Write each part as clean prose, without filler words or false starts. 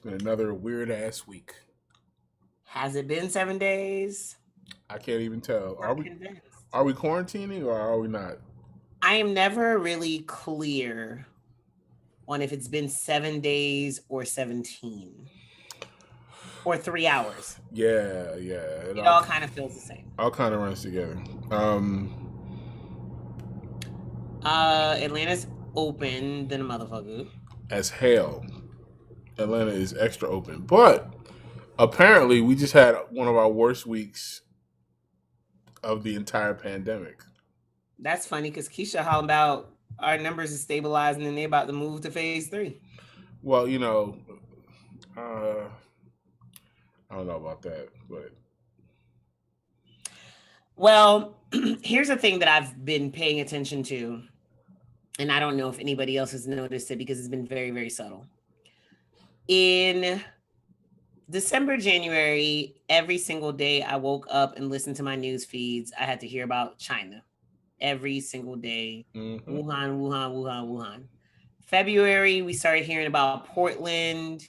been another weird ass week. Has it been 7 days? I can't even tell. I'm convinced. Are we quarantining or are we not? I am never really clear on if it's been 7 days or 17 or 3 hours. Yeah. It all kind of feels the same. All kind of runs together. Um, Atlanta's open than a motherfucker. as hell, Atlanta is extra open, but apparently we just had one of our worst weeks of the entire pandemic. That's funny because Keisha how about our numbers is stabilizing and they about to move to phase 3. Well, uh, I don't know about that, but Well, here's the thing that I've been paying attention to, and I don't know if anybody else has noticed it because it's been very, very subtle. In December, January, every single day I woke up and listened to my news feeds. I had to hear about China every single day. mm-hmm. Wuhan, Wuhan, Wuhan, Wuhan. February, we started hearing about Portland.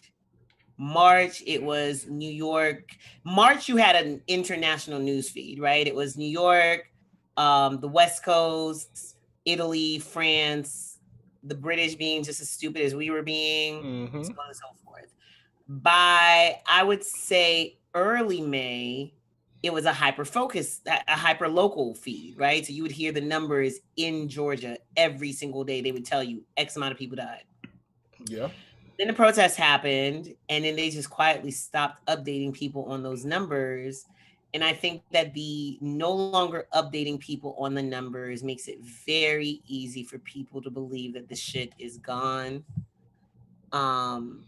March, it was New York. March, you had an international news feed, right? It was New York, the West Coast, Italy, France, the British being just as stupid as we were being, Mm-hmm. so on and so forth. By, I would say, early May, it was a hyper focused, a hyper local feed, right? So you would hear the numbers in Georgia every single day. They would tell you X amount of people died. Yeah. Then the protests happened, and then they just quietly stopped updating people on those numbers. And I think that the no longer updating people on the numbers makes it very easy for people to believe that the shit is gone. Um,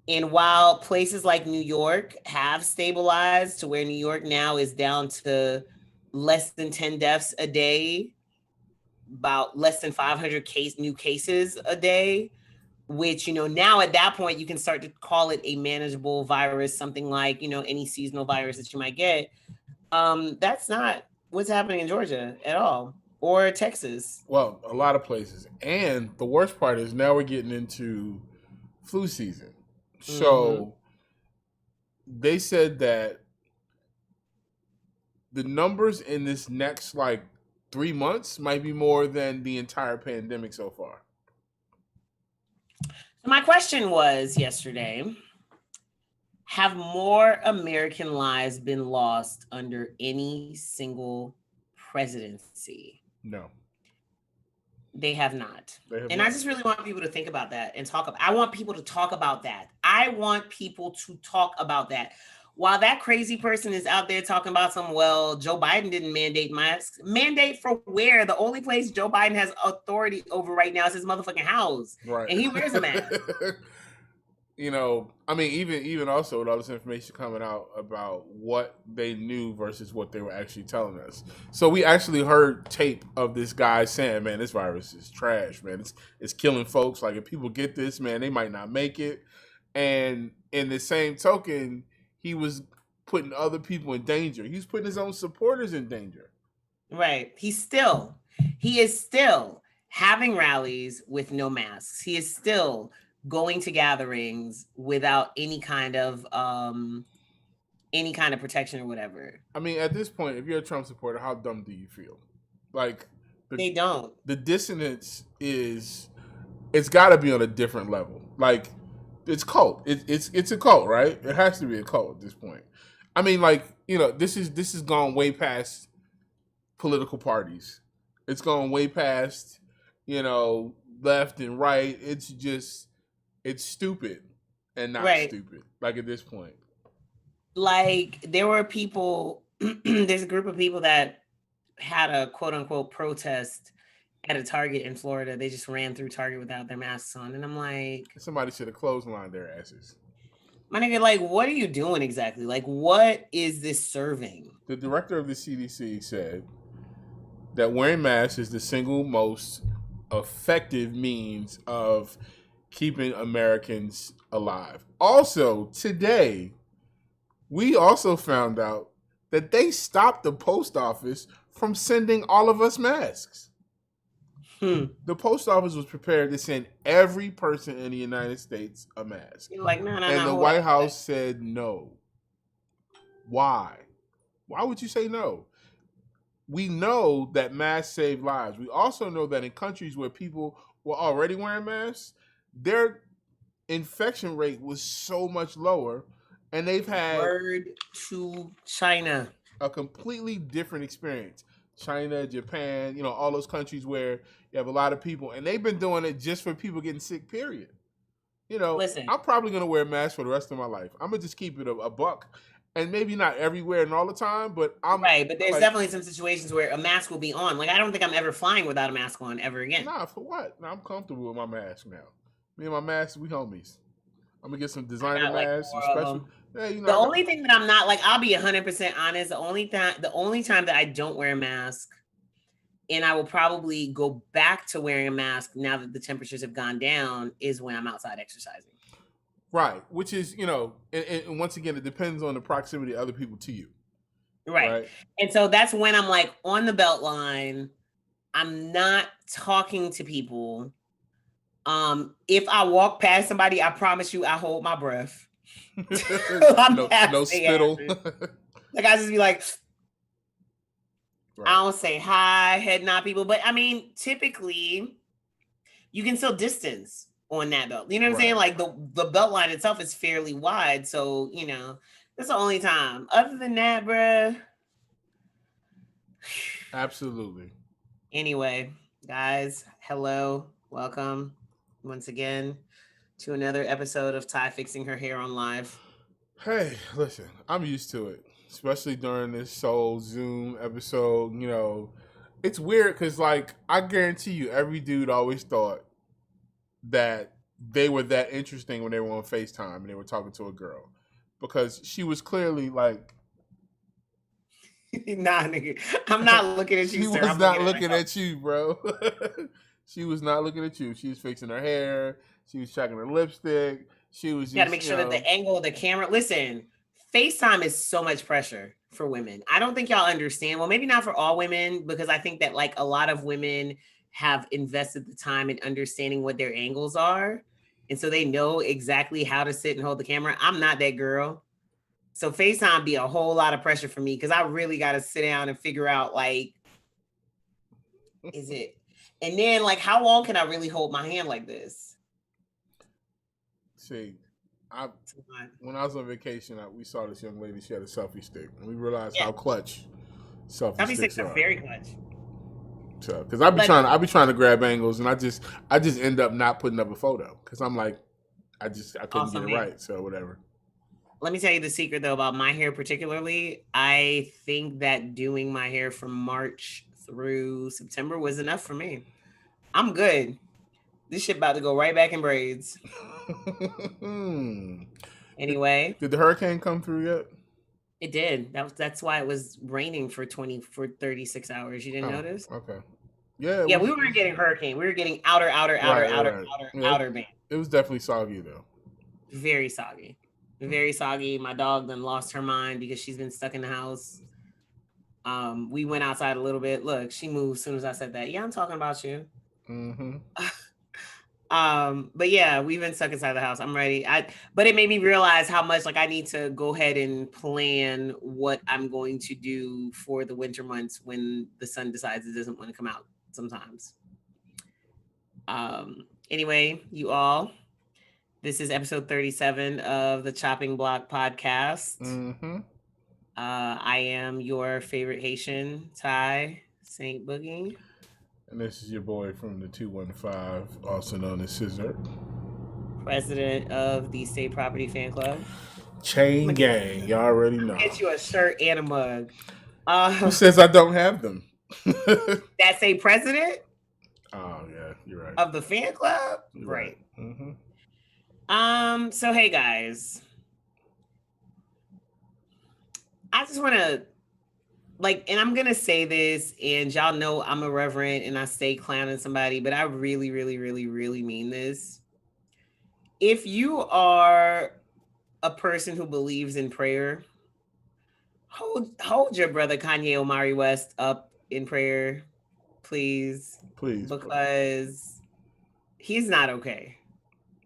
and while places like New York have stabilized to where New York now is down to less than 10 deaths a day, about less than 500 new cases a day, which, now at that point you can start to call it a manageable virus, something like, any seasonal virus that you might get. That's not what's happening in Georgia at all, or Texas. Well, a lot of places, and the worst part is now we're getting into flu season. Mm-hmm. So they said that the numbers in this next 3 months might be more than the entire pandemic so far. My question was yesterday, have more American lives been lost under any single presidency? No, They have not. they have And I not. just really want people to think about that and talk about. I want people to talk about that. I want people to talk about that. While that crazy person is out there talking about Joe Biden didn't mandate masks. Mandate for where? The only place Joe Biden has authority over right now is his motherfucking house. Right. And he wears a mask. I mean, even also with all this information coming out about what they knew versus what they were actually telling us. So we actually heard tape of this guy saying, "Man, this virus is trash, man. It's killing folks. Like if people get this, man, they might not make it." And in the same token, he was putting other people in danger. He's putting his own supporters in danger. Right. He is still having rallies with no masks. He is still going to gatherings without any kind of protection or whatever. I mean, at this point, if you're a Trump supporter, how dumb do you feel? Like They don't. the dissonance is it's got to be on a different level. Like it's cult. It's a cult, right? It has to be a cult at this point. I mean, this is gone way past political parties. It's gone way past left and right. It's stupid and not Right. stupid. Like at this point. Like there were people there's a group of people that had a quote unquote protest at a Target in Florida. They just ran through Target without their masks on. And I'm like, Somebody should have clotheslined their asses. my nigga, like, what are you doing exactly? Like, what is this serving? The director of the CDC said that wearing masks is the single most effective means of keeping Americans alive. Also, today, we also found out that they stopped the post office from sending all of us masks. The post office was prepared to send every person in the United States a mask. You're like, no, And the hold White up. House said no. Why? Why would you say no? We know that masks save lives. We also know that in countries where people were already wearing masks, their infection rate was so much lower, and they've had Word to China. a completely different experience. China, Japan, all those countries where you have a lot of people, and they've been doing it just for people getting sick, period. Listen, I'm probably going to wear a mask for the rest of my life. I'm going to just keep it a buck. And maybe not everywhere and all the time, but I'm right. But there's like, definitely some situations where a mask will be on. Like, I don't think I'm ever flying without a mask on ever again. nah, for what? Nah, I'm comfortable with my mask now. Me and my mask, we homies. I'm gonna get some I designer got like masks, some 4 of special. them. Yeah, The only thing that I'm not like, I'll be 100% honest. The only time that I don't wear a mask, and I will probably go back to wearing a mask now that the temperatures have gone down, is when I'm outside exercising. right. Which is, and once again, it depends on the proximity of other people to you. Right. And so that's when I'm like on the belt line. I'm not talking to people. If I walk past somebody, I promise you I hold my breath. No spittle. Like, I just be like, right. I don't say hi, head nod people, but I mean, typically you can still distance on that belt. You know what I'm saying? Like the belt line itself is fairly wide, so that's the only time. Other than that, bruh. Absolutely. Anyway, guys, hello, welcome once again to another episode of Ty fixing her hair on live. Hey, listen, I'm used to it, especially during this Soul Zoom episode. It's weird because, like, I guarantee you, every dude always thought that they were that interesting when they were on FaceTime and they were talking to a girl because she was clearly like, nah, nigga, I'm not looking at you. She was not looking at you, bro. She was not looking at you. She was fixing her hair. She was checking her lipstick. She was. You got to make sure that the angle of the camera. Listen, FaceTime is so much pressure for women. I don't think y'all understand. Well, maybe not for all women, because I think that like a lot of women have invested the time in understanding what their angles are. And so they know exactly how to sit and hold the camera. I'm not that girl. So FaceTime be a whole lot of pressure for me because I really got to sit down and figure out like, is it? And then like, how long can I really hold my hand like this? See, when I was on vacation, we saw this young lady. She had a selfie stick, and we realized how clutch selfie sticks are. Very clutch. So, because I be trying to grab angles, and I just end up not putting up a photo because I'm like, I couldn't get it right. So whatever. Let me tell you the secret though about my hair particularly. I think that doing my hair from March through September was enough for me. I'm good. This shit about to go right back in braids. Anyway. Did the hurricane come through yet? It did. That's why it was raining for 36 hours. You didn't notice? Okay. Yeah. Yeah, we weren't getting hurricane. We were getting outer band. It was definitely soggy though. Very soggy. Very soggy. My dog then lost her mind because she's been stuck in the house. We went outside a little bit. Look, she moved as soon as I said that. Yeah, I'm talking about you. Mm-hmm. But yeah, we've been stuck inside the house. I'm ready. But it made me realize how much like I need to go ahead and plan what I'm going to do for the winter months when the sun decides it doesn't want to come out sometimes. Anyway, you all, this is episode 37 of the Chopping Block podcast. Mm-hmm. I am your favorite Haitian, Ty Saint Boogie. And this is your boy from the 215, also known as Scissor. President of the State Property Fan Club. Chain Gang, y'all already know. Get you a shirt and a mug. Who says I don't have them? That say president? Oh, yeah, you're right. Of the fan club? You're right. Mm-hmm. So hey guys. I just want to and I'm going to say this, and y'all know I'm irreverent and I stay clowning somebody, but I really, really, really, really mean this. If you are a person who believes in prayer, hold your brother Kanye Omari West up in prayer, please. Please. Because he's not okay.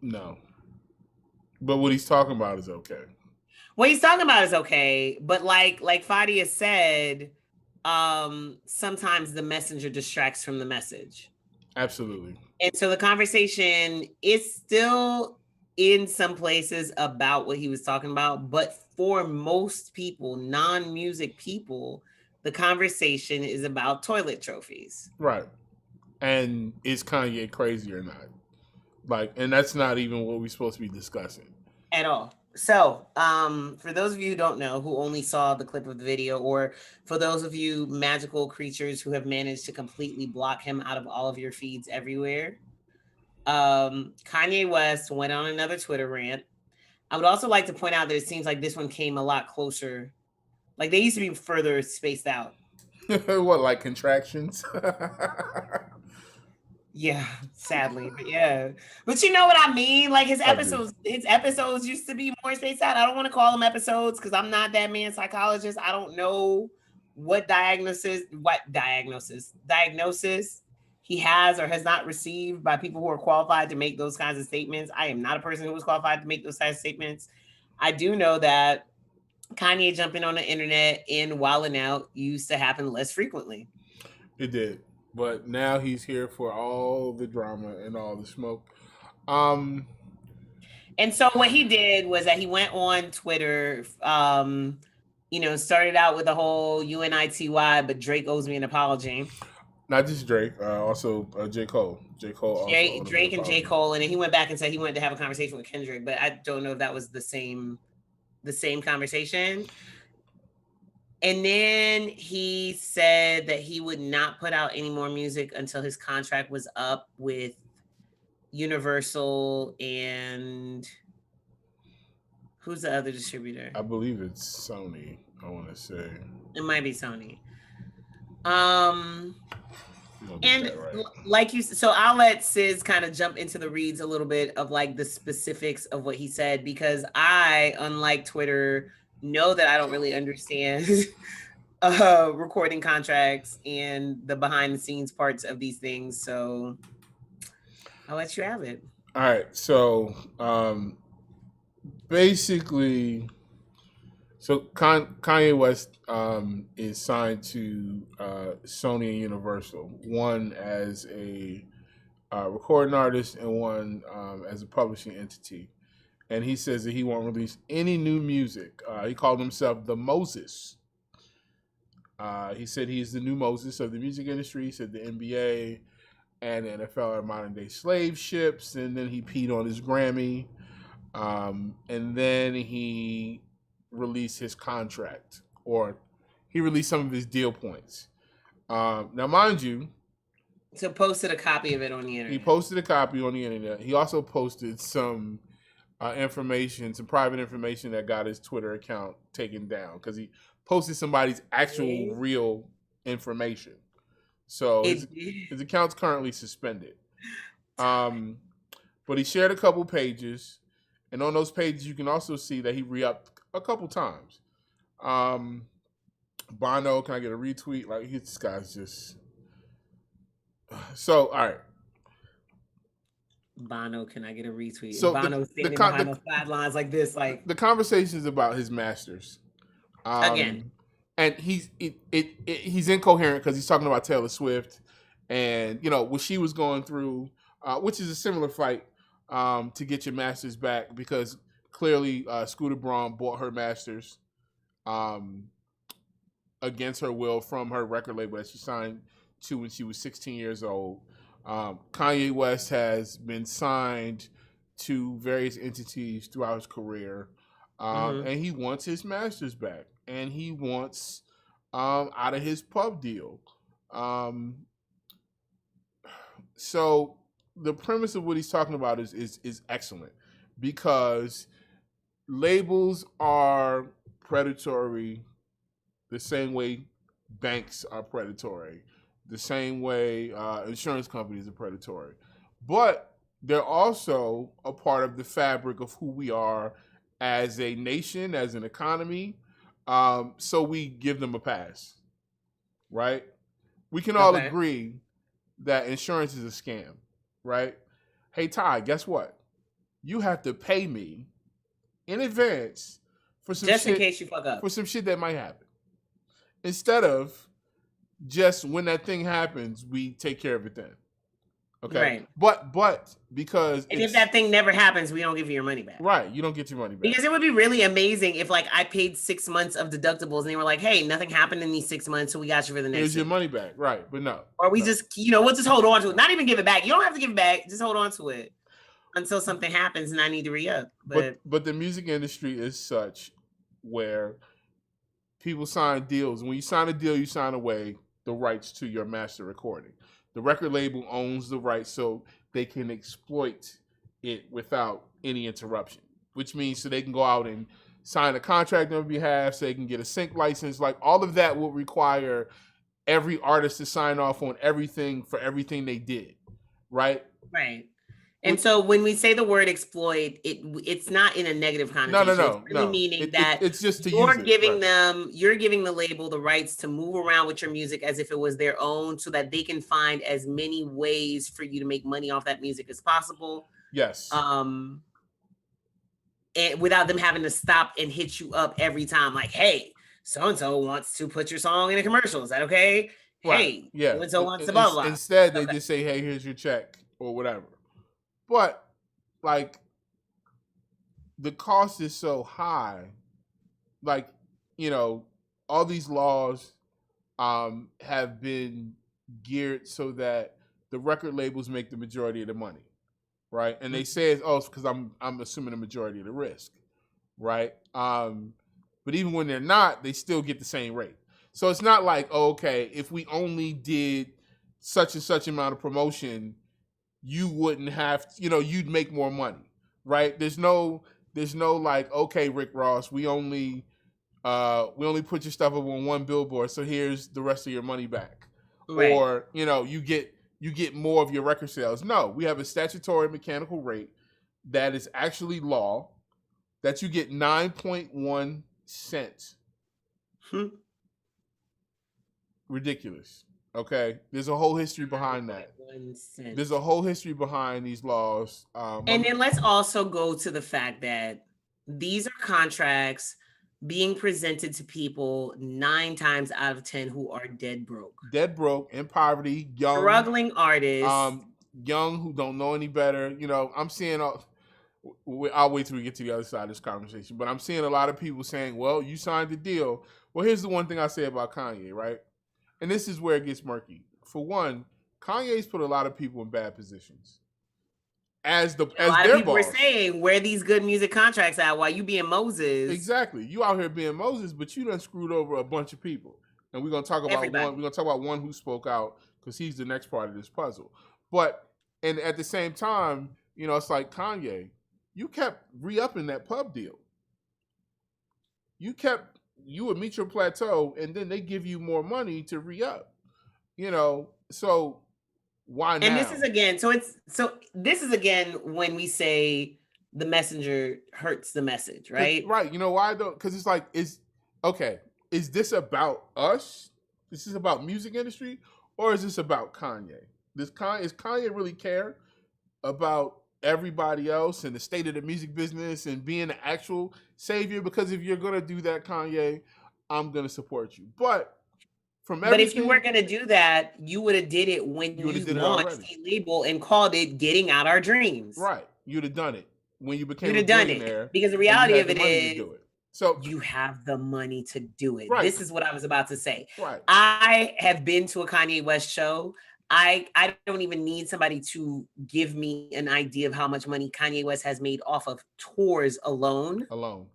No. But what he's talking about is okay. What he's talking about is okay, but like Fadia said, sometimes the messenger distracts from the message. Absolutely. And so the conversation is still in some places about what he was talking about, but for most people, non-music people, the conversation is about toilet trophies. Right. And is Kanye crazy or not? Like, and that's not even what we're supposed to be discussing at all. So, for those of you who don't know, who only saw the clip of the video, or for those of you magical creatures who have managed to completely block him out of all of your feeds everywhere, Kanye West went on another Twitter rant. I would also like to point out that it seems like this one came a lot closer. Like they used to be further spaced out. What, like contractions? Yeah, sadly, but yeah. But you know what I mean? Like his episodes used to be more spaced out. I don't want to call them episodes because I'm not that man's psychologist. I don't know what diagnosis he has or has not received by people who are qualified to make those kinds of statements. I am not a person who was qualified to make those kinds of statements. I do know that Kanye jumping on the internet and wilding out used to happen less frequently. It did. But now he's here for all the drama and all the smoke. And so what he did was that he went on Twitter, started out with the whole UNITY, but Drake owes me an apology. Not just Drake, also J. Cole. Drake and J. Cole, and then he went back and said he wanted to have a conversation with Kendrick, but I don't know if that was the same conversation. And then he said that he would not put out any more music until his contract was up with Universal and who's the other distributor? I believe it's Sony, I want to say. It might be Sony. And right. Like you, so I'll let Sis kind of jump into the reads a little bit of like the specifics of what he said, because I, unlike Twitter, know that I don't really understand recording contracts and the behind the scenes parts of these things. So I'll let you have it. All right. So basically, Kanye West is signed to Sony and Universal, one as a recording artist and one as a publishing entity. And he says that he won't release any new music. He called himself the Moses. He said he's the new Moses of the music industry. He said the NBA and the NFL are modern day slave ships. And then he peed on his Grammy. And then he released his contract, or he released some of his deal points. Now, mind you, so posted a copy of it on the internet. He posted a copy on the internet. He also posted some information, some private information that got his Twitter account taken down because he posted somebody's actual real information. So his account's currently suspended. But he shared a couple pages, and on those pages you can also see that he re-upped a couple times. Bono, can I get a retweet? Like, this guy's just... So, all right. Bono, can I get a retweet? So Bono standing behind the sidelines like this, like the conversation is about his masters. Again, and he's incoherent because he's talking about Taylor Swift and what she was going through, which is a similar fight to get your masters back, because clearly Scooter Braun bought her masters against her will from her record label that she signed to when she was 16 years old. Kanye West has been signed to various entities throughout his career, and he wants his masters back, and he wants out of his pub deal. So the premise of what he's talking about is excellent, because labels are predatory the same way banks are predatory, the same way insurance companies are predatory. But they're also a part of the fabric of who we are as a nation, as an economy. So we give them a pass, right? We can all agree that insurance is a scam, right? Hey Ty, guess what? You have to pay me in advance for some Just in shit case you fuck up. that might happen. Instead of just when that thing happens, we take care of it then. Okay. Right. But because and if that thing never happens, we don't give you your money back. Right. You don't get your money back. Because it would be really amazing if like I paid 6 months of deductibles and they were like, hey, nothing happened in these 6 months, so we got you for the next. Here's your money back. Right. But no. Or we just, we'll just hold on to it. Not even give it back. You don't have to give it back. Just hold on to it until something happens and I need to re-up. But the music industry is such where people sign deals. When you sign a deal, you sign away the rights to your master recording. The record label owns the rights so they can exploit it without any interruption, which means so they can go out and sign a contract on behalf, so they can get a sync license. Like all of that will require every artist to sign off on everything for everything they did, right? Right. And so when we say the word exploit, it's not in a negative connotation. No. It's really meaning that it's just to you're use giving them, you're giving the label the rights to move around with your music as if it was their own, so that they can find as many ways for you to make money off that music as possible. Yes. And without them having to stop and hit you up every time, like, hey, so and so wants to put your song in a commercial. Is that okay? Right. Hey, yeah. So and so wants to blah blah. Instead, they just say, hey, here's your check or whatever. But like the cost is so high, like, all these laws have been geared so that the record labels make the majority of the money, right? And they say it's because I'm assuming the majority of the risk, right? But even when they're not, they still get the same rate. So it's not like, okay, if we only did such and such amount of promotion, you wouldn't have, you'd make more money, right? There's no like, okay, Rick Ross, we only put your stuff up on one billboard, so here's the rest of your money back, right. Or you get more of your record sales. No, we have a statutory mechanical rate that is actually law that you get 9.1 cents. Ridiculous. Okay, there's a whole history behind that. There's a whole history behind these laws. And then let's also go to the fact that these are contracts being presented to people 9 times out of 10 who are dead broke, in poverty, young, struggling artists, young who don't know any better. I'm seeing. I'll wait till we get to the other side of this conversation, but I'm seeing a lot of people saying, "Well, you signed the deal." Well, here's the one thing I say about Kanye, right? And this is where it gets murky. For one, Kanye's put a lot of people in bad positions. As their people boss. Were saying, where these good music contracts at while you being Moses? Exactly. You out here being Moses, but you done screwed over a bunch of people. And we're gonna talk about one. We're gonna talk about one who spoke out because he's the next part of this puzzle. But and at the same time, it's like Kanye, you kept re-upping that pub deal. You would meet your plateau, and then they give you more money to re-up. So why now? And this is again when we say the messenger hurts the message, right? Right. You know why though? Because it's like, is this about us? This is about music industry, or is this about Kanye? Is Kanye really care about everybody else and the state of the music business and being the actual savior? Because if you're gonna do that, Kanye, I'm gonna support you. But if you weren't gonna do that, you would have did it when you launched a label and called it "Getting Out Our Dreams." Right, you'd have done it when you became. You'd have done it because the reality of it is, so you have the money to do it. Right. This is what I was about to say. Right. I have been to a Kanye West show. I don't even need somebody to give me an idea of how much money Kanye West has made off of tours alone. Let's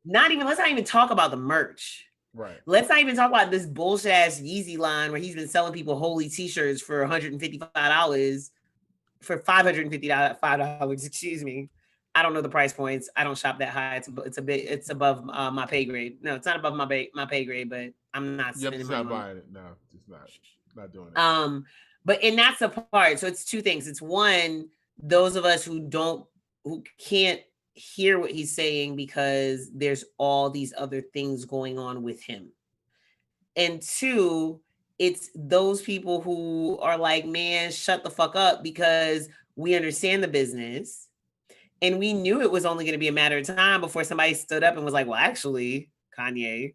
not even talk about the merch. Right. Let's not even talk about this bullshit ass Yeezy line where he's been selling people holy t-shirts for $155 for $555. Excuse me. I don't know the price points. I don't shop that high. It's above my pay grade. No, it's not above my pay grade, but I'm not spending money. Buying it. No, it's not doing it. And that's the part. So it's 2 things. It's one, those of us who can't hear what he's saying because there's all these other things going on with him. And 2, it's those people who are like, man, shut the fuck up, because we understand the business. And we knew it was only going to be a matter of time before somebody stood up and was like, well, actually, Kanye,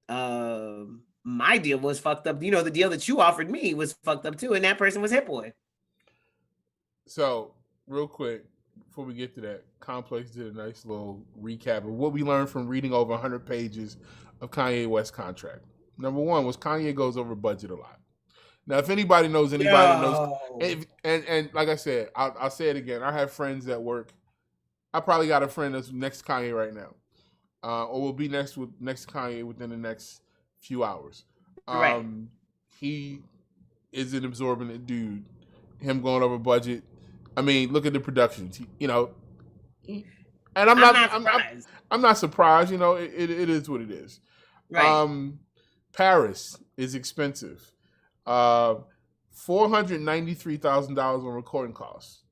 my deal was fucked up. You know, the deal that you offered me was fucked up too. And that person was Hit Boy. So, real quick, before we get to that, Complex did a nice little recap of what we learned from reading over 100 pages of Kanye West contract. Number one was Kanye goes over budget a lot. Now, if anybody knows and like I said, I'll say it again. I have friends that work. I probably got a friend that's next to Kanye right now, or will be next to Kanye within the next few hours. Right. He is an absorbent dude. Him going over budget. I mean, look at the productions. You know, and I'm not surprised. You know, it is what it is. Right. Paris is expensive. $493,000 on recording costs.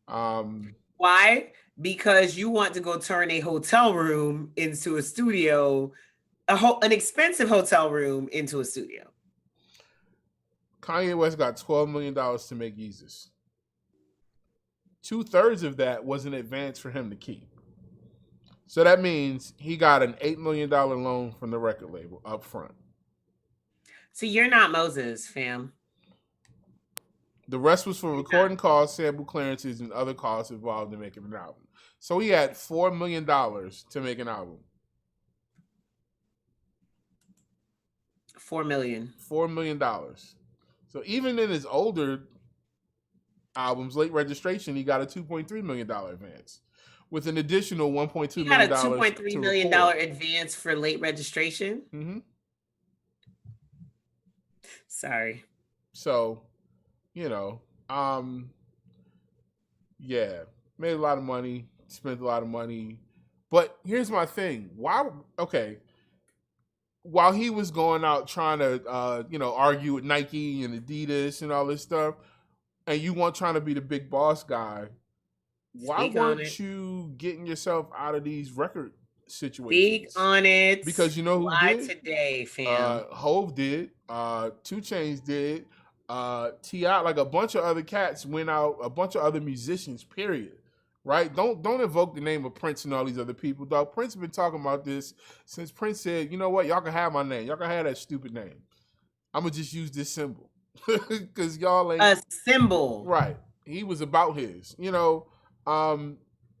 Why? Because you want to go turn a hotel room into a studio, an expensive hotel room into a studio. Kanye West got $12 million to make Yeezus. 2/3 of that was an advance for him to keep. So that means he got an $8 million loan from the record label up front. So you're not Moses, fam. The rest was for recording costs, sample clearances, and other costs involved in making an album. So he had $4 million to make an album. $4 million. $4 million. So even in his older albums, Late Registration, he got a $2.3 million advance, with an additional $1.2 million. He got a $2.3 million advance for Late Registration. Mm-hmm. Sorry. So, you know, yeah, made a lot of money, spent a lot of money. But here's my thing. While he was going out trying to, argue with Nike and Adidas and all this stuff, and you weren't trying to be the big boss guy, why weren't you getting yourself out of these record situations? Speak on it. Because you know who did? Today, fam. Hove did. 2 Chainz did. T.I., like a bunch of other cats went out. A bunch of other musicians. Period. Right? Don't invoke the name of Prince and all these other people, dog. Prince has been talking about this since Prince said, you know what, y'all can have my name. Y'all can have that stupid name. I'm gonna just use this symbol. Because y'all ain't a symbol. Right. He was about his. You know,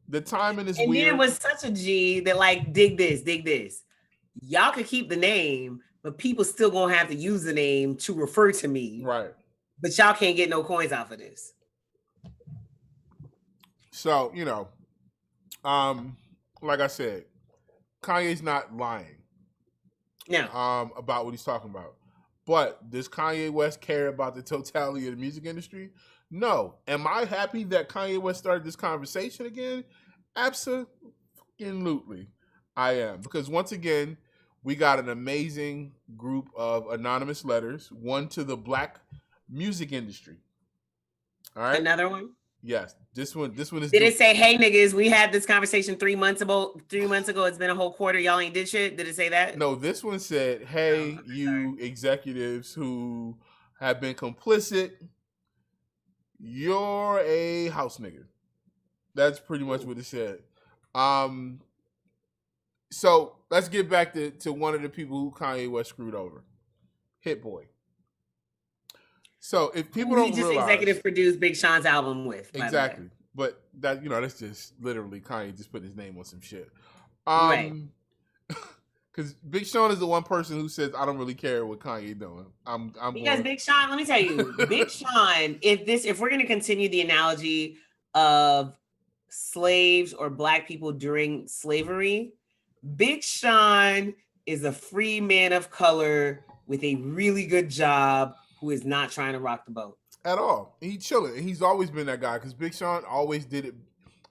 the timing is and weird. And then it was such a G that, like, dig this. Y'all could keep the name, but people still gonna have to use the name to refer to me. Right. But y'all can't get no coins off of this. So, you know, like I said, Kanye's not lying. No. About what he's talking about. But does Kanye West care about the totality of the music industry? No. Am I happy that Kanye West started this conversation again? Absolutely. I am. Because once again, we got an amazing group of anonymous letters, one to the Black music industry. All right. Another one? Yes. This one is. Did it say, hey niggas, we had this conversation 3 months ago. 3 months ago. It's been a whole quarter. Y'all ain't did shit. Did it say that? No, this one said, hey, you executives who have been complicit, you're a house nigga. That's pretty much what it said. So let's get back to one of the people who Kanye West screwed over, Hit Boy. So if people don't realize, executive produced Big Sean's album with, exactly, but that, you know, that's just literally Kanye just put his name on some shit. Right. Because Big Sean is the one person who says, I don't really care what Kanye doing. Big Sean, let me tell you, Big Sean, if we're going to continue the analogy of slaves or Black people during slavery, Big Sean is a free man of color with a really good job who is not trying to rock the boat. At all. He's chilling. And he's always been that guy because Big Sean always did it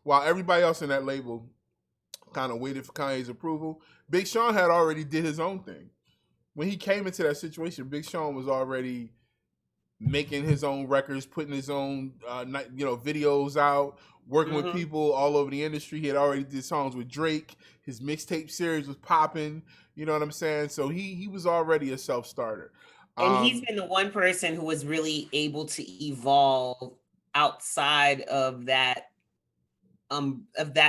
while everybody else in that label kind of waited for Kanye's approval. Big Sean had already did his own thing. When he came into that situation, Big Sean was already making his own records, putting his own videos out, working with people all over the industry. He had already did songs with Drake. His mixtape series was popping. You know what I'm saying? So he was already a self-starter. And he's been the one person who was really able to evolve outside of that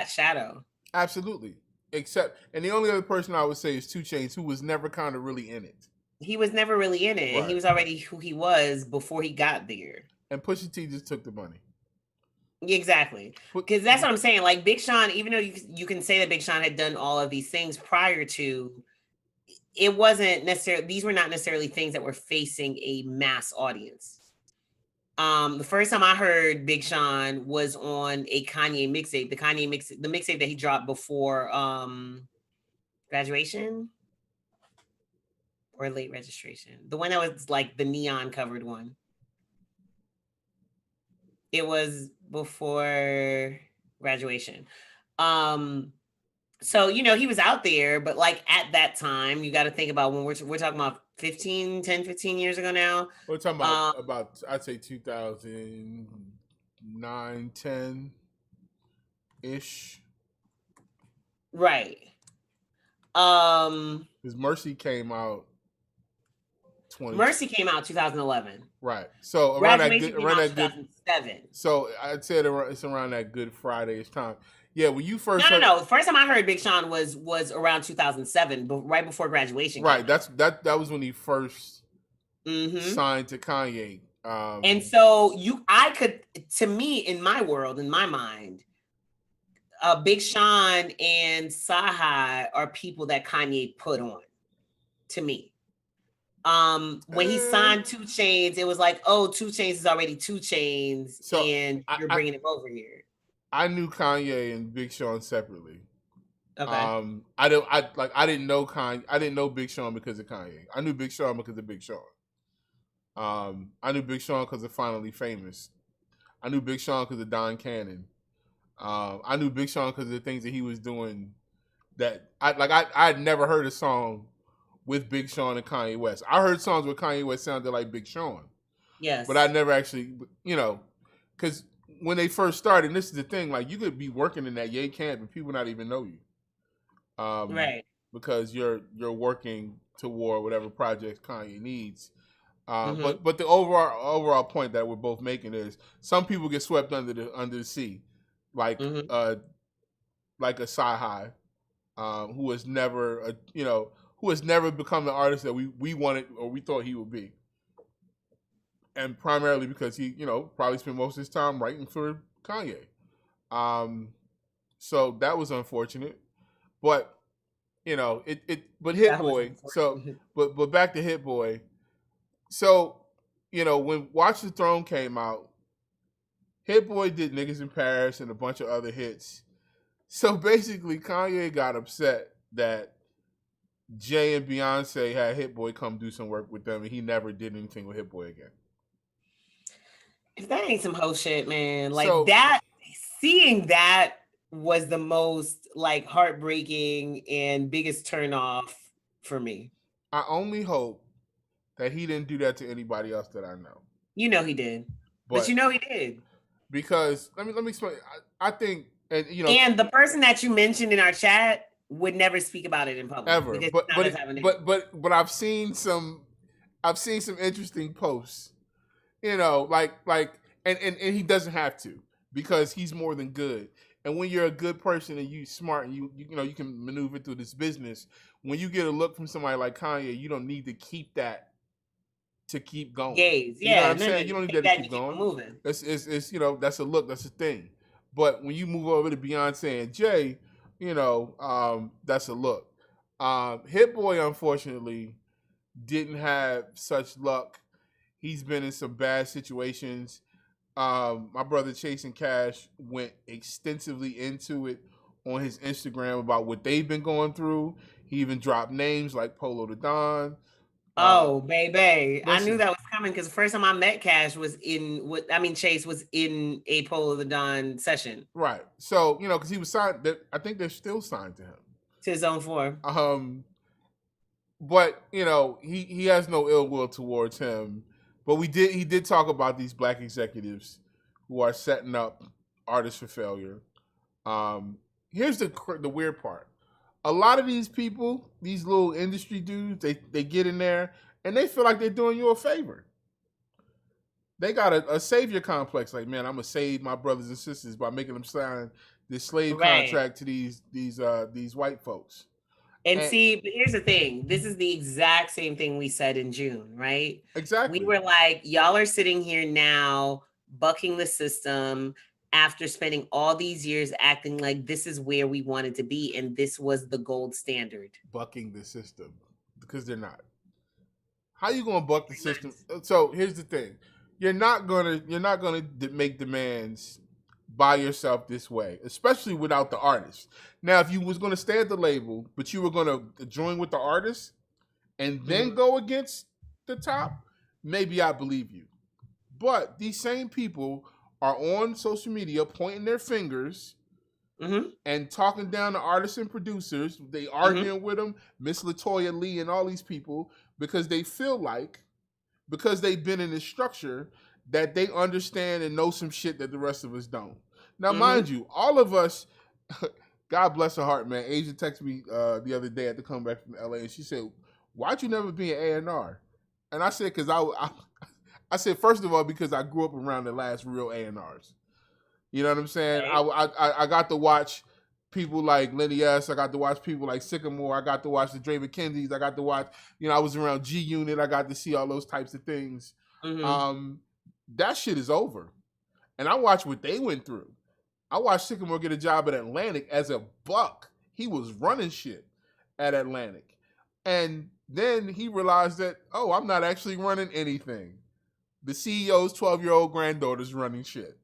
shadow. Absolutely. And the only other person I would say is 2 Chainz, who was never kind of really in it. He was never really in it. Right. He was already who he was before he got there. And Pusha T just took the money. Exactly. Because that's what I'm saying. Like Big Sean, even though you can say that Big Sean had done all of these things prior to, it wasn't necessarily, these were not necessarily things that were facing a mass audience. The first time I heard Big Sean was on a Kanye mixtape, the mixtape that he dropped before graduation or late registration. The one that was like the neon covered one. It was before graduation. So, you know, he was out there, but like at that time, you got to think about when we're talking about 10, 15 years ago now. We're talking about I'd say 2009, 10-ish. Right. Because Mercy came out 2011. Right. So around that 2007. So I'd say it's around that Good Friday-ish time. Yeah, when you first No. The first time I heard Big Sean was around 2007, but right before graduation. Right. That was when he first signed to Kanye. And so to me, in my world, in my mind, Big Sean and CyHi are people that Kanye put on. To me, when he signed 2 Chainz, it was like, oh, 2 Chainz is already 2 Chainz, so and you're bringing him over here. I knew Kanye and Big Sean separately. Okay. I didn't know Kanye. I didn't know Big Sean because of Kanye. I knew Big Sean because of Big Sean. I knew Big Sean because of Finally Famous. I knew Big Sean because of Don Cannon. I knew Big Sean because of the things that he was doing. That I had never heard a song with Big Sean and Kanye West. I heard songs where Kanye West sounded like Big Sean. Yes. But I never actually, because when they first started, and this is the thing, like you could be working in that Ye camp and people not even know you. Right. Because you're working toward whatever project Kanye needs. But the overall point that we're both making is some people get swept under the sea, like a CyHi, who has never who has never become the artist that we wanted or we thought he would be. And primarily because he, probably spent most of his time writing for Kanye. So that was unfortunate. But, but Hit Boy, but back to Hit Boy. So, when Watch the Throne came out, Hit Boy did Niggas in Paris and a bunch of other hits. So basically Kanye got upset that Jay and Beyonce had Hit Boy come do some work with them and he never did anything with Hit Boy again. If that ain't some whole shit, man. Like seeing that was the most like heartbreaking and biggest turnoff for me. I only hope that he didn't do that to anybody else that I know. He did. But he did. Because let me explain. I think and the person that you mentioned in our chat would never speak about it in public. Ever. But I've seen some interesting posts. And he doesn't have to because he's more than good. And when you're a good person and you smart and you can maneuver through this business, when you get a look from somebody like Kanye, you don't need to keep that to keep going. Gaze. You know what I'm saying? You don't need that to keep going. Moving. It's that's a look, that's a thing. But when you move over to Beyonce and Jay, that's a look. Hit Boy, unfortunately, didn't have such luck. He's been in some bad situations. My brother Chasing Cash went extensively into it on his Instagram about what they've been going through. He even dropped names like Polo the Don. Oh, baby. I knew that was coming because the first time I met Cash was Chase was in a Polo the Don session. Right. So, because he was signed, I think they're still signed to him. To Zone 4. But, he has no ill will towards him. But he did talk about these black executives who are setting up artists for failure. Here's the weird part. A lot of these people, these little industry dudes, they get in there and they feel like they're doing you a favor. They got a savior complex. Like, man, I'm gonna save my brothers and sisters by making them sign this slave contract to these white folks. And see, but here's the thing. This is the exact same thing we said in June, right? Exactly. We were like, y'all are sitting here now bucking the system after spending all these years acting like this is where we wanted to be, and this was the gold standard. Bucking the system, because they're not. How you gonna buck the system? So here's the thing: you're not gonna make demands by yourself this way, especially without the artist. Now, if you was gonna stay at the label, but you were gonna join with the artist and then go against the top, maybe I believe you. But these same people are on social media pointing their fingers and talking down to artists and producers. They arguing with them, Miss LaToya Lee and all these people, because they feel like, because they've been in this structure, that they understand and know some shit that the rest of us don't. Now, mind you, all of us, God bless her heart, man. Asia texted me the other day at the comeback from LA, and she said, "Why'd you never be an A&R?" And I said, because I said, first of all, because I grew up around the last real A&Rs. You know what I'm saying? Right. I got to watch people like Lenny S. I got to watch people like Sycamore. I got to watch the Dre McKenzies. I got to watch, I was around G Unit. I got to see all those types of things. That shit is over. And I watched what they went through. I watched Sycamore get a job at Atlantic as a buck. He was running shit at Atlantic. And then he realized that, oh, I'm not actually running anything. The CEO's 12-year-old granddaughter's running shit.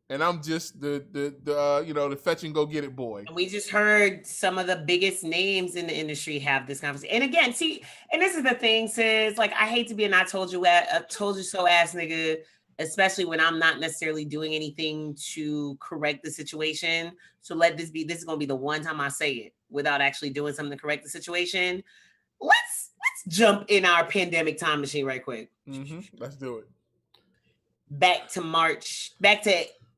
And I'm just the fetch and go get it boy. And we just heard some of the biggest names in the industry have this conversation. And again, see, and this is the thing, sis, like, I hate to be an I told you so ass nigga, especially when I'm not necessarily doing anything to correct the situation. So this is going to be the one time I say it without actually doing something to correct the situation. Let's jump in our pandemic time machine right quick. Let's do it. Back to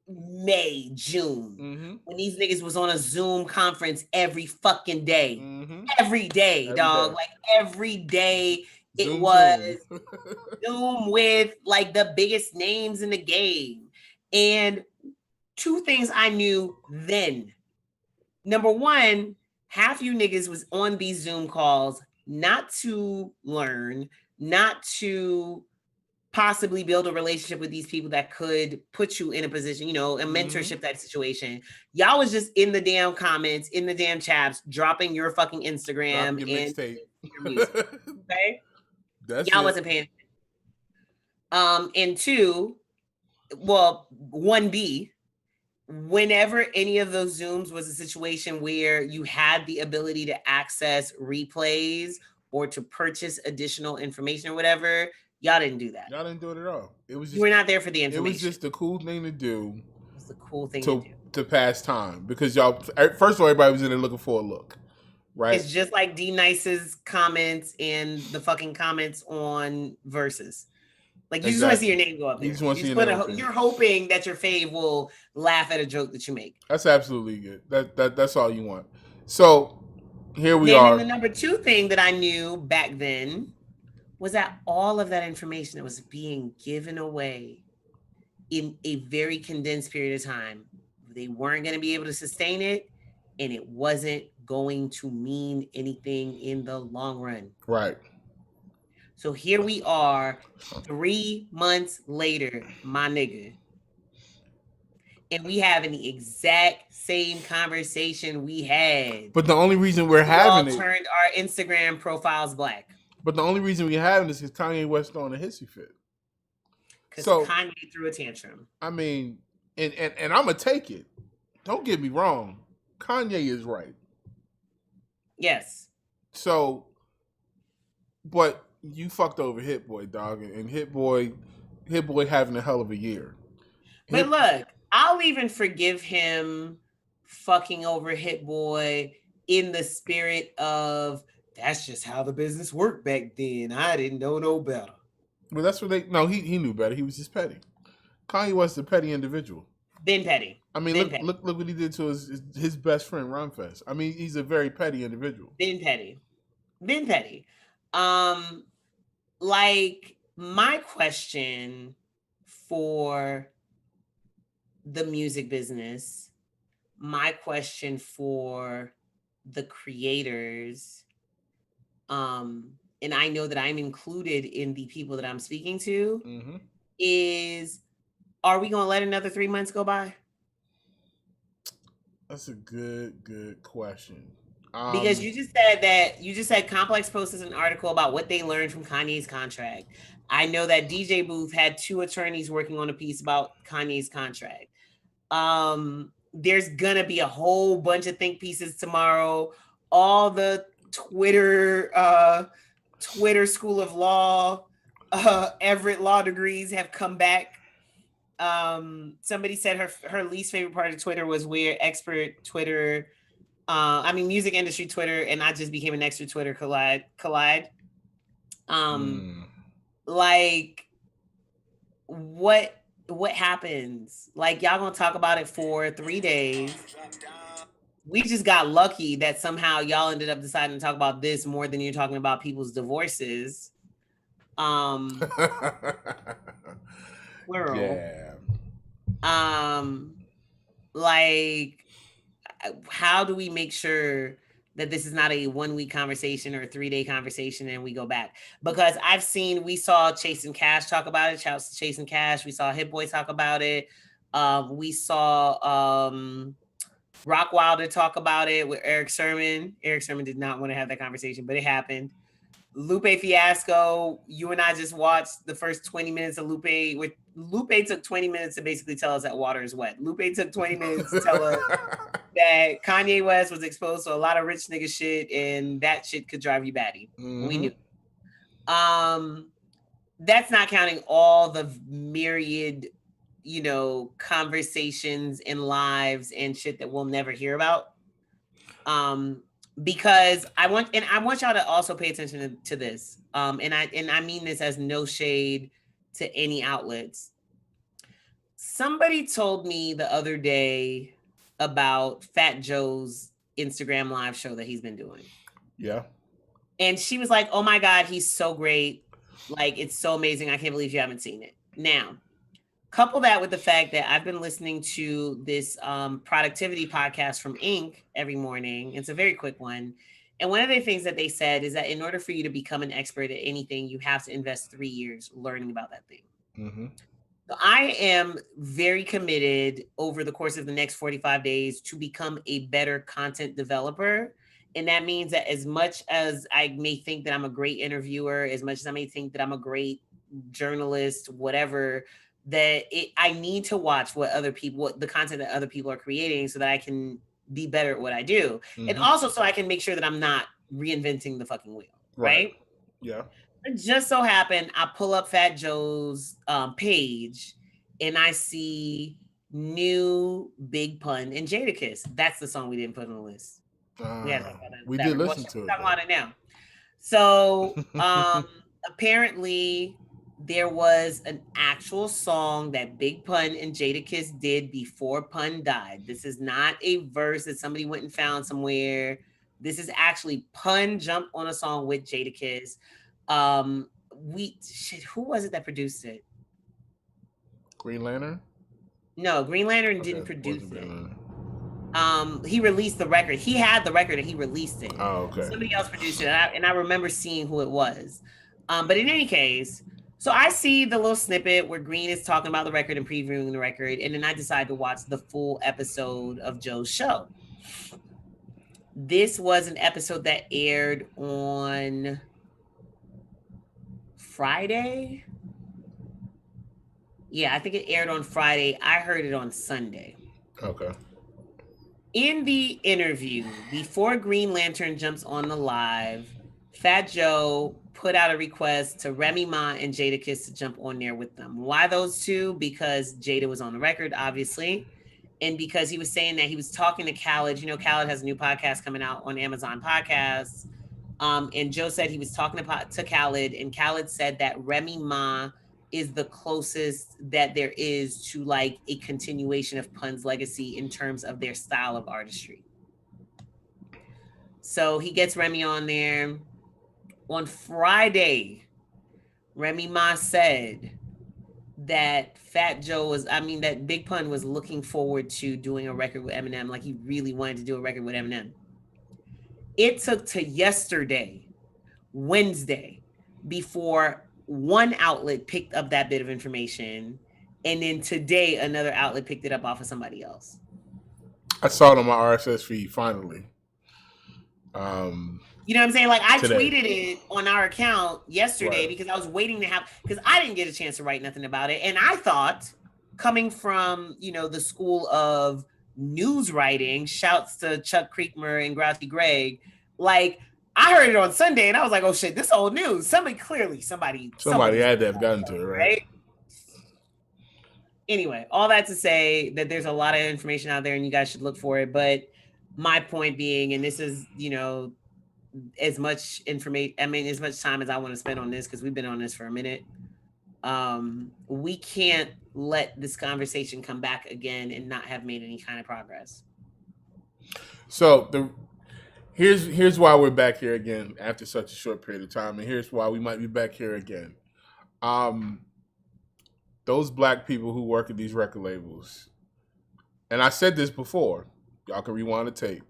May, June, when these niggas was on a Zoom conference every fucking day. Every day, dog. Like every day it was Zoom with like the biggest names in the game. And two things I knew then. Number one, half you niggas was on these Zoom calls not to learn, not to possibly build a relationship with these people that could put you in a position, a mentorship type situation. Y'all was just in the damn comments, in the damn chats, dropping your fucking Instagram and your music. Okay? Y'all wasn't paying. And two, 1B, whenever any of those Zooms was a situation where you had the ability to access replays or to purchase additional information or whatever, y'all didn't do that. Y'all didn't do it at all. It was just, you were not there for the information. It was just the cool thing to do. It was the cool thing to do. To pass time. Because y'all, first of all, everybody was in there looking for a look. Right? It's just like D-Nice's comments and the fucking comments on Versus. Like, you just want to see your name go up there. You just want to see your name. You're hoping that your fave will laugh at a joke that you make. That's absolutely good. That's all you want. So, here we are. And the number two thing that I knew back then was that all of that information that was being given away in a very condensed period of time, they weren't going to be able to sustain it, and it wasn't going to mean anything in the long run. Right. So here we are 3 months later, my nigga. And we having the exact same conversation we had. But the only reason we're having it turned our Instagram profiles black. But the only reason we're having this is Kanye West on a hissy fit. Because Kanye threw a tantrum. I mean, and I'm going to take it. Don't get me wrong. Kanye is right. Yes. So, but you fucked over Hit Boy, dog. And Hit Boy having a hell of a year. But look, I'll even forgive him fucking over Hit Boy in the spirit of, that's just how the business worked back then. I didn't know no better. Well, that's what he knew better. He was just petty. Kanye was a petty individual. Been petty. I mean, look what he did to his best friend, Rhymefest. I mean, he's a very petty individual. Been petty. like my question for the music business, my question for the creators, and I know that I'm included in the people that I'm speaking to, is are we going to let another 3 months go by? That's a good question. Because you just said Complex posted an article about what they learned from Kanye's contract. I know that DJ Booth had 2 attorneys working on a piece about Kanye's contract. There's gonna be a whole bunch of think pieces tomorrow. All the Twitter School of Law, Everett law degrees have come back. Somebody said her least favorite part of Twitter was where expert Twitter, music industry Twitter, and I just became an expert Twitter collide. Like what happens? Like y'all gonna talk about it for 3 days. We just got lucky that somehow y'all ended up deciding to talk about this more than you're talking about people's divorces. Plural. Yeah. Like, how do we make sure that this is not a 1 week conversation or a 3-day conversation and we go back? Because we saw Chase and Cash talk about it. Shouts to Chase and Cash. We saw Hit Boy talk about it. We saw Rock Wilder talk about it with Eric Sermon. Eric Sermon did not want to have that conversation, but it happened. Lupe Fiasco, you and I just watched the first 20 minutes of Lupe. Lupe took 20 minutes to basically tell us that water is wet. Lupe took 20 minutes to tell us that Kanye West was exposed to a lot of rich nigga shit and that shit could drive you batty. We knew. That's not counting all the myriad, conversations and lives and shit that we'll never hear about. Because I want y'all to also pay attention to this. And I mean this as no shade to any outlets. Somebody told me the other day about Fat Joe's Instagram live show that he's been doing. Yeah. And she was like, "Oh my God, he's so great. Like, it's so amazing. I can't believe you haven't seen it." Now, couple that with the fact that I've been listening to this productivity podcast from Inc. every morning. It's a very quick one. And one of the things that they said is that in order for you to become an expert at anything, you have to invest 3 years learning about that thing. So I am very committed over the course of the next 45 days to become a better content developer. And that means that as much as I may think that I'm a great interviewer, as much as I may think that I'm a great journalist, whatever, I need to watch what the content that other people are creating so that I can be better at what I do. And also so I can make sure that I'm not reinventing the fucking wheel. Right? Yeah. It just so happened I pull up Fat Joe's page and I see new Big Pun and Jadakiss. That's the song we didn't put on the list. We did listen to it. Talking about it now. So apparently there was an actual song that Big Pun and Jadakiss did before Pun died. This is not a verse that somebody went and found somewhere. This is actually Pun jumped on a song with Jadakiss. Who was it that produced it? Green Lantern? No, Green Lantern didn't produce it. He released the record. He had the record and he released it. Oh, okay. Somebody else produced it, and I remember seeing who it was. But in any case, so I see the little snippet where Green is talking about the record and previewing the record, and then I decide to watch the full episode of Joe's show. This was an episode that aired on Friday. Yeah, I think it aired on Friday. I heard it on Sunday. Okay. In the interview, before Green Lantern jumps on the live, Fat Joe put out a request to Remy Ma and Jadakiss to jump on there with them. Why those two? Because Jada was on the record, obviously. And because he was saying that he was talking to Khaled. You know, Khaled has a new podcast coming out on Amazon Podcasts. And Joe said he was talking to Khaled, and Khaled said that Remy Ma is the closest that there is to like a continuation of Pun's legacy in terms of their style of artistry. So he gets Remy on there. On Friday, Remy Ma said that that Big Pun was looking forward to doing a record with Eminem, like he really wanted to do a record with Eminem. It took to yesterday, Wednesday, before one outlet picked up that bit of information, and then today another outlet picked it up off of somebody else. I saw it on my RSS feed finally. You know what I'm saying? Like I Today. tweeted it on our account yesterday Right. because I was waiting to because I didn't get a chance to write nothing about it. And I thought, coming from, the school of news writing, shouts to Chuck Creekmur and Grouchy Greg, like I heard it on Sunday and I was like, oh shit, this old news. Somebody had to have gotten to it, right? Anyway, all that to say that there's a lot of information out there and you guys should look for it. But my point being, and this is, as much information, as much time as I want to spend on this, because we've been on this for a minute, we can't let this conversation come back again and not have made any kind of progress. So here's why we're back here again after such a short period of time, and here's why we might be back here again. Those black people who work at these record labels, and I said this before, y'all can rewind the tape.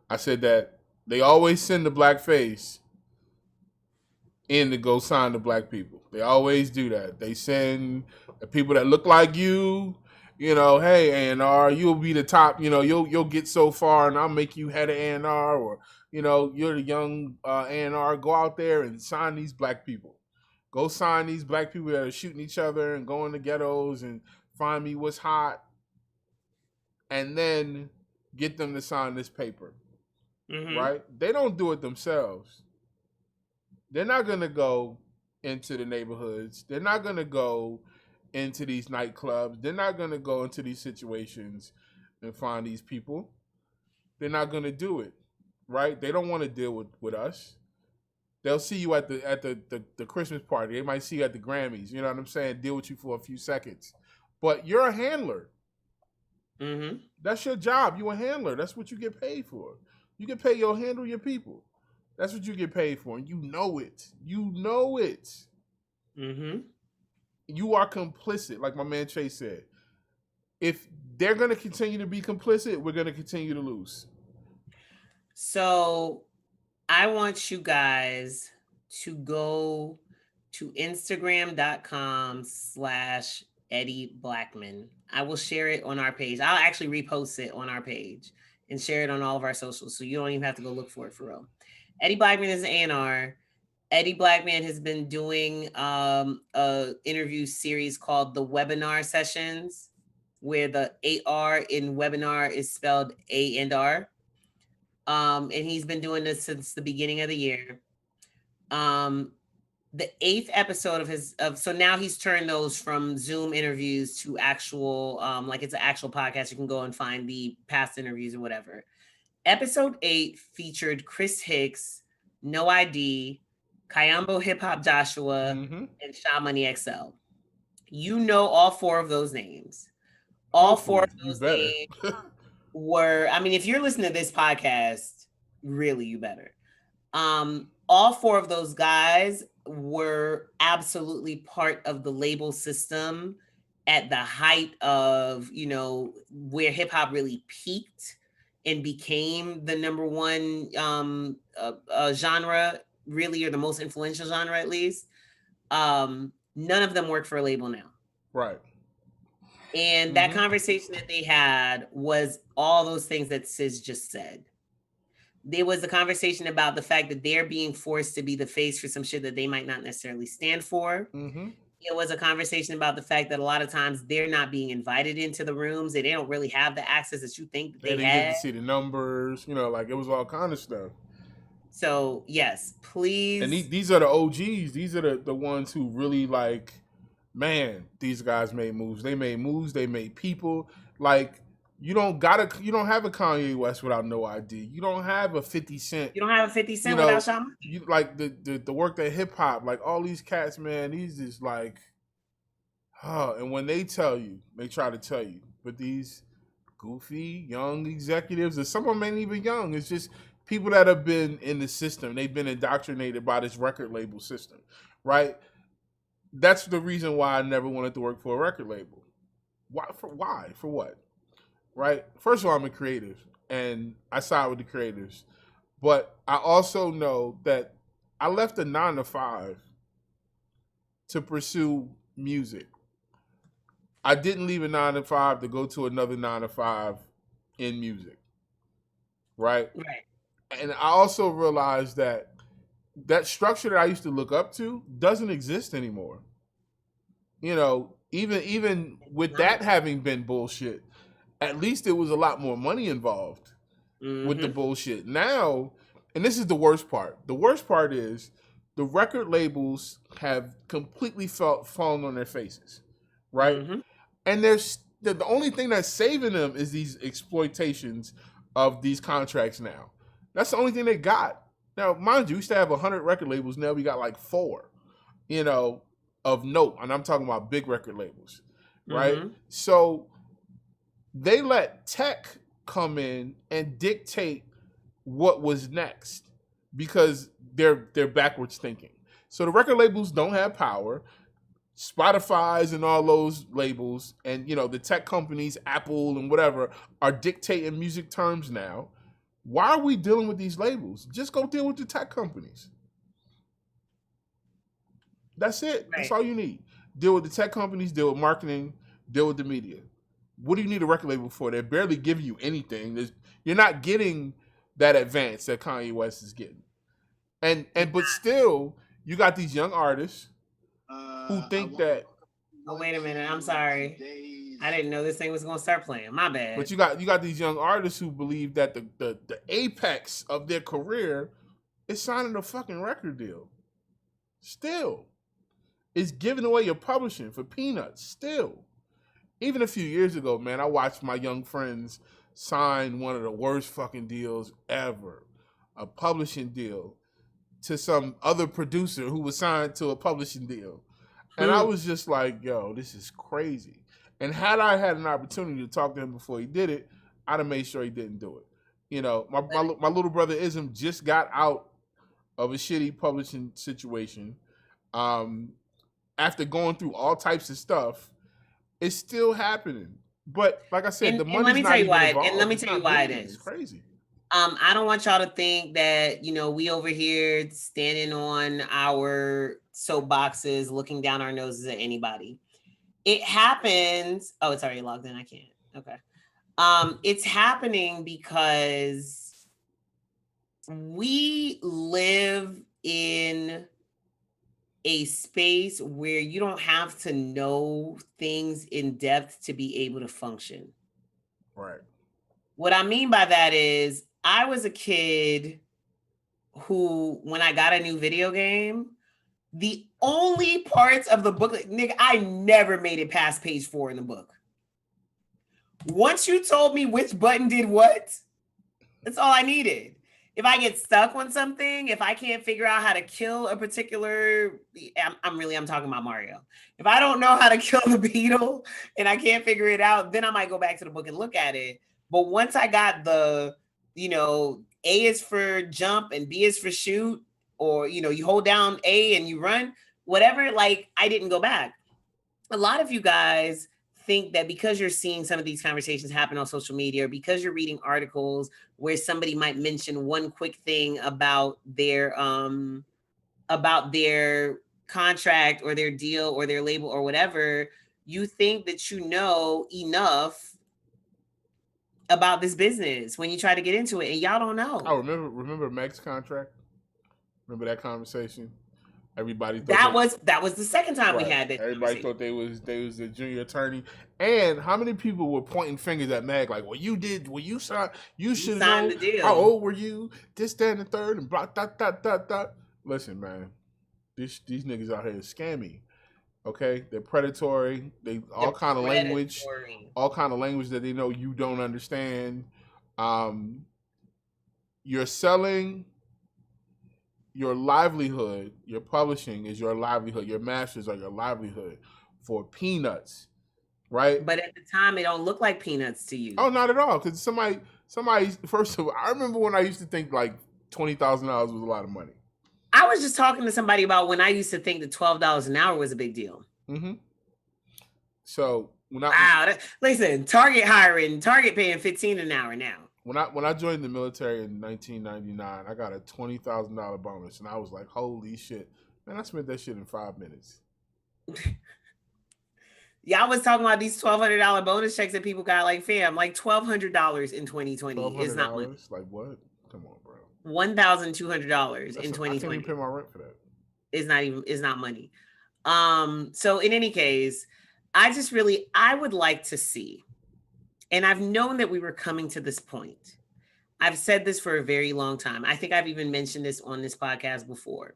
I said that they always send the black face in to go sign the black people. They always do that. They send the people that look like you, hey, A&R, you'll be the top, you'll get so far and I'll make you head of A&R, or, you're the young A&R, go out there and sign these black people. Go sign these black people that are shooting each other and go in the ghettos and find me what's hot, and then get them to sign this paper. Mm-hmm. Right? They don't do it themselves. They're not going to go into the neighborhoods. They're not going to go into these nightclubs. They're not going to go into these situations and find these people. They're not going to do it. Right? They don't want to deal with us. They'll see you at the Christmas party. They might see you at the Grammys. You know what I'm saying? Deal with you for a few seconds. But you're a handler. Mm-hmm. That's your job. You're a handler. That's what you get paid for. You get paid to handle your people. That's what you get paid for. And you know it. You know it. Mm-hmm. You are complicit, like my man Chase said. If they're going to continue to be complicit, we're going to continue to lose. So I want you guys to go to Instagram.com/Eddie Blackman. I will share it on our page. I'll actually repost it on our page and share it on all of our socials, so you don't even have to go look for it for real. Eddie Blackman is an A&R. Eddie Blackman has been doing a interview series called The Webinar Sessions, where the AR in webinar is spelled A&R. And he's been doing this since the beginning of the year. The 8th episode so now he's turned those from Zoom interviews to actual, like it's an actual podcast. You can go and find the past interviews or whatever. Episode 8 featured Chris Hicks, No ID, Kayambo Hip Hop Joshua, mm-hmm. and Sha Money XL. You know all 4 of those names. All 4 of those names were, if you're listening to this podcast, really, you better. All 4 of those guys were absolutely part of the label system at the height of, where hip hop really peaked and became the number one genre, really, or the most influential genre, at least. None of them work for a label now. Right. And that conversation that they had was all those things that Sis just said. There was a conversation about the fact that they're being forced to be the face for some shit that they might not necessarily stand for. Mm-hmm. It was a conversation about the fact that a lot of times they're not being invited into the rooms. They don't really have the access that you think that they didn't get to see the numbers. It was all kind of stuff. So, yes, please. And these are the OGs. These are the ones who really man, these guys made moves. They made moves. They made people. You don't have a Kanye West without No ID. You don't have a 50 Cent. You don't have a 50 Cent without Sha Money. You the work that hip hop, all these cats, man, these just and when they try to tell you, but these goofy young executives, and some of them ain't even young. It's just people that have been in the system. They've been indoctrinated by this record label system, right? that's the reason why I never wanted to work for a record label. Why? For what? Right? First of all, I'm a creative, and I side with the creatives. But I also know that I left a 9 to 5 to pursue music. I didn't leave a 9 to 5 to go to another 9 to 5 in music. Right? Right. And I also realized that that structure that I used to look up to doesn't exist anymore. You know, even with that having been bullshit, at least there was a lot more money involved with the bullshit. Now, and this is the worst part. The worst part is the record labels have completely fallen on their faces, right? And there's the only thing that's saving them is these exploitations of these contracts now. That's the only thing they got. Now, mind you, we used to have 100 record labels. Now we got like 4, you know, of note. And I'm talking about big record labels, right? So they let tech come in and dictate what was next because they're backwards thinking. So the record labels don't have power. Spotify's and all those labels and, you know, the tech companies, Apple and whatever, are dictating music terms now. Why are we dealing with these labels? Just go deal with the tech companies. That's it. Right. That's all you need. Deal with the tech companies, deal with marketing, deal with the media. What do you need a record label for? They're barely giving you anything. You're not getting that advance that Kanye West is getting. And but still, you got these young artists who think that. Oh, wait a minute. I'm sorry. I didn't know this thing was going to start playing. My bad. But you got these young artists who believe that the apex of their career is signing a fucking record deal. Still. It's giving away your publishing for peanuts. Still. Even a few years ago, man, I watched my young friends sign one of the worst fucking deals ever. A publishing deal to some other producer who was signed to a publishing deal. And I was just like, yo, this is crazy. And had I had an opportunity to talk to him before he did it, I'd have made sure he didn't do it. You know, my little brother Ism just got out of a shitty publishing situation. After going through all types of stuff, it's still happening. But like I said, the money's not even involved. And let me tell you why it is. It's crazy. I don't want y'all to think that, you know, we over here standing on our soapboxes, looking down our noses at anybody. It happens. Oh, it's already logged in. I can't. Okay. It's happening because we live in a space where you don't have to know things in depth to be able to function. Right. What I mean by that is I was a kid who, when I got a new video game, the only parts of the book, nigga, I never made it past page 4 in the book. Once you told me which button did what, that's all I needed. If I get stuck on something, if I can't figure out how to kill a particular, I'm talking about Mario. If I don't know how to kill the beetle and I can't figure it out, then I might go back to the book and look at it. But once I got the, you know, A is for jump and B is for shoot, or, you know, you hold down A and you run, whatever, like, I didn't go back. A lot of you guys think that because you're seeing some of these conversations happen on social media, or because you're reading articles where somebody might mention one quick thing about their contract or their deal or their label or whatever, you think that you know enough about this business when you try to get into it, and y'all don't know. Oh, remember Meg's contract? Remember that conversation? Everybody thought that was the second time we had that. Everybody thought they was a junior attorney. And how many people were pointing fingers at Meg like, well, you should have known. How old were you? This, that, and the third, and blah, dot. Listen, man, these niggas out here is scammy. Okay, they're predatory. They're all kind of language that they know you don't understand. You're selling your livelihood. Your publishing is your livelihood. Your masters are your livelihood for peanuts, right? But at the time, it don't look like peanuts to you. Oh, not at all. Because somebody. First of all, I remember when I used to think like $20,000 was a lot of money. I was just talking to somebody about when I used to think that $12 an hour was a big deal. Mm-hmm. So listen, Target paying $15 an hour now. When I joined the military in 1999, I got a $20,000 bonus, and I was like, "Holy shit, man! I spent that shit in 5 minutes." Y'all was talking about these $1,200 bonus checks that people got. Like, fam, like $1,200 in 2020 is not money. Like what? Come on, bro. $1,200 in 2020. I can't even pay my rent for that. Is not money. So in any case, I would like to see, and I've known that we were coming to this point. I've said this for a very long time. I think I've even mentioned this on this podcast before.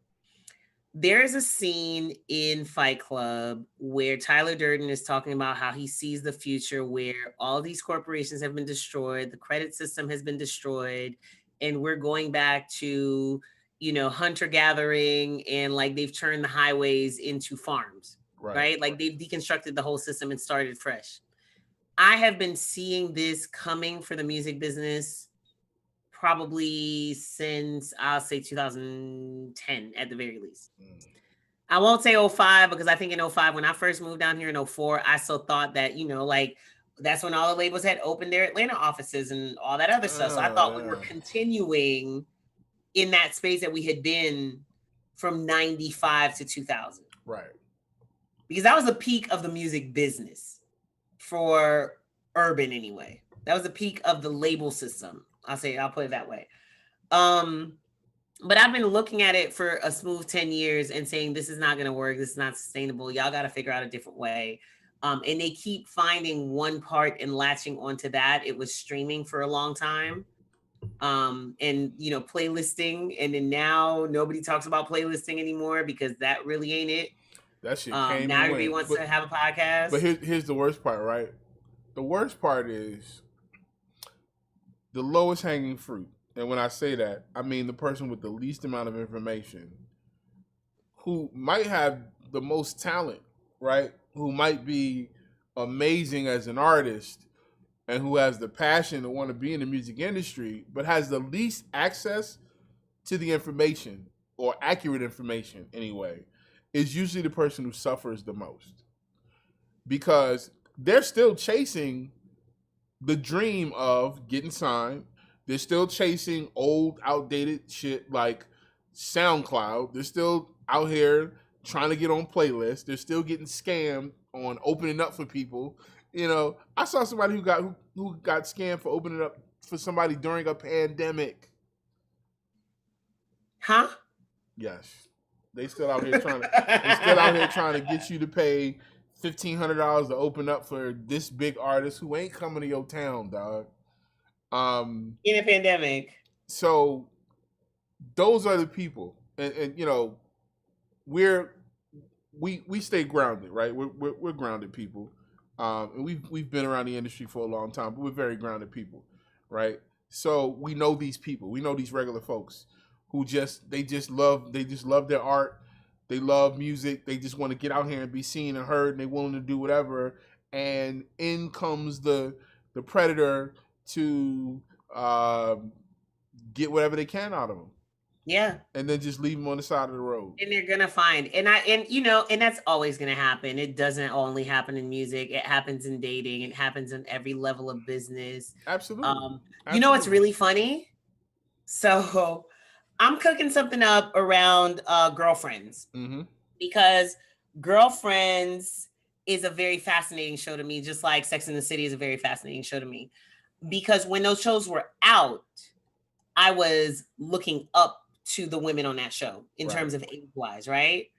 There is a scene in Fight Club where Tyler Durden is talking about how he sees the future where all these corporations have been destroyed, the credit system has been destroyed, and we're going back to, hunter gathering, and like they've turned the highways into farms, right? Like they've deconstructed the whole system and started fresh. I have been seeing this coming for the music business probably since, I'll say 2010 at the very least. I won't say 05 because I think in 05, when I first moved down here in 04, I still thought that, like that's when all the labels had opened their Atlanta offices and all that other stuff. So I thought we were continuing in that space that we had been from 95 to 2000. Right. Because that was the peak of the music business for urban anyway. That was the peak of the label system. I'll put it that way. But I've been looking at it for a smooth 10 years and saying, this is not going to work. This is not sustainable. Y'all got to figure out a different way. And they keep finding one part and latching onto that. It was streaming for a long time. And, playlisting. And then now nobody talks about playlisting anymore because that really ain't it. That shit came now everybody wants to have a podcast. But here's the worst part, right? The worst part is the lowest hanging fruit. And when I say that, I mean the person with the least amount of information, who might have the most talent, right? Who might be amazing as an artist and who has the passion to want to be in the music industry, but has the least access to the information, or accurate information anyway, is usually the person who suffers the most. Because they're still chasing the dream of getting signed. They're still chasing old, outdated shit like SoundCloud. They're still out here trying to get on playlists. They're still getting scammed on opening up for people. I saw somebody who got scammed for opening up for somebody during a pandemic. Huh? Yes. They still out here trying to get you to pay $1,500 to open up for this big artist who ain't coming to your town, dog. In a pandemic. So those are the people, and we stay grounded, right? We're grounded people, and we've been around the industry for a long time, but we're very grounded people, right? So we know these people, we know these regular folks who just love their art, they love music, they just want to get out here and be seen and heard, and they're willing to do whatever. And in comes the predator to get whatever they can out of them. Yeah. And then just leave them on the side of the road. And they're gonna find, and that's always gonna happen. It doesn't only happen in music. It happens in dating. It happens in every level of business. Absolutely. You know what's really funny? So I'm cooking something up around Girlfriends. Mm-hmm. Because Girlfriends is a very fascinating show to me, just like Sex and the City is a very fascinating show to me. Because when those shows were out, I was looking up to the women on that show in terms of age-wise, right?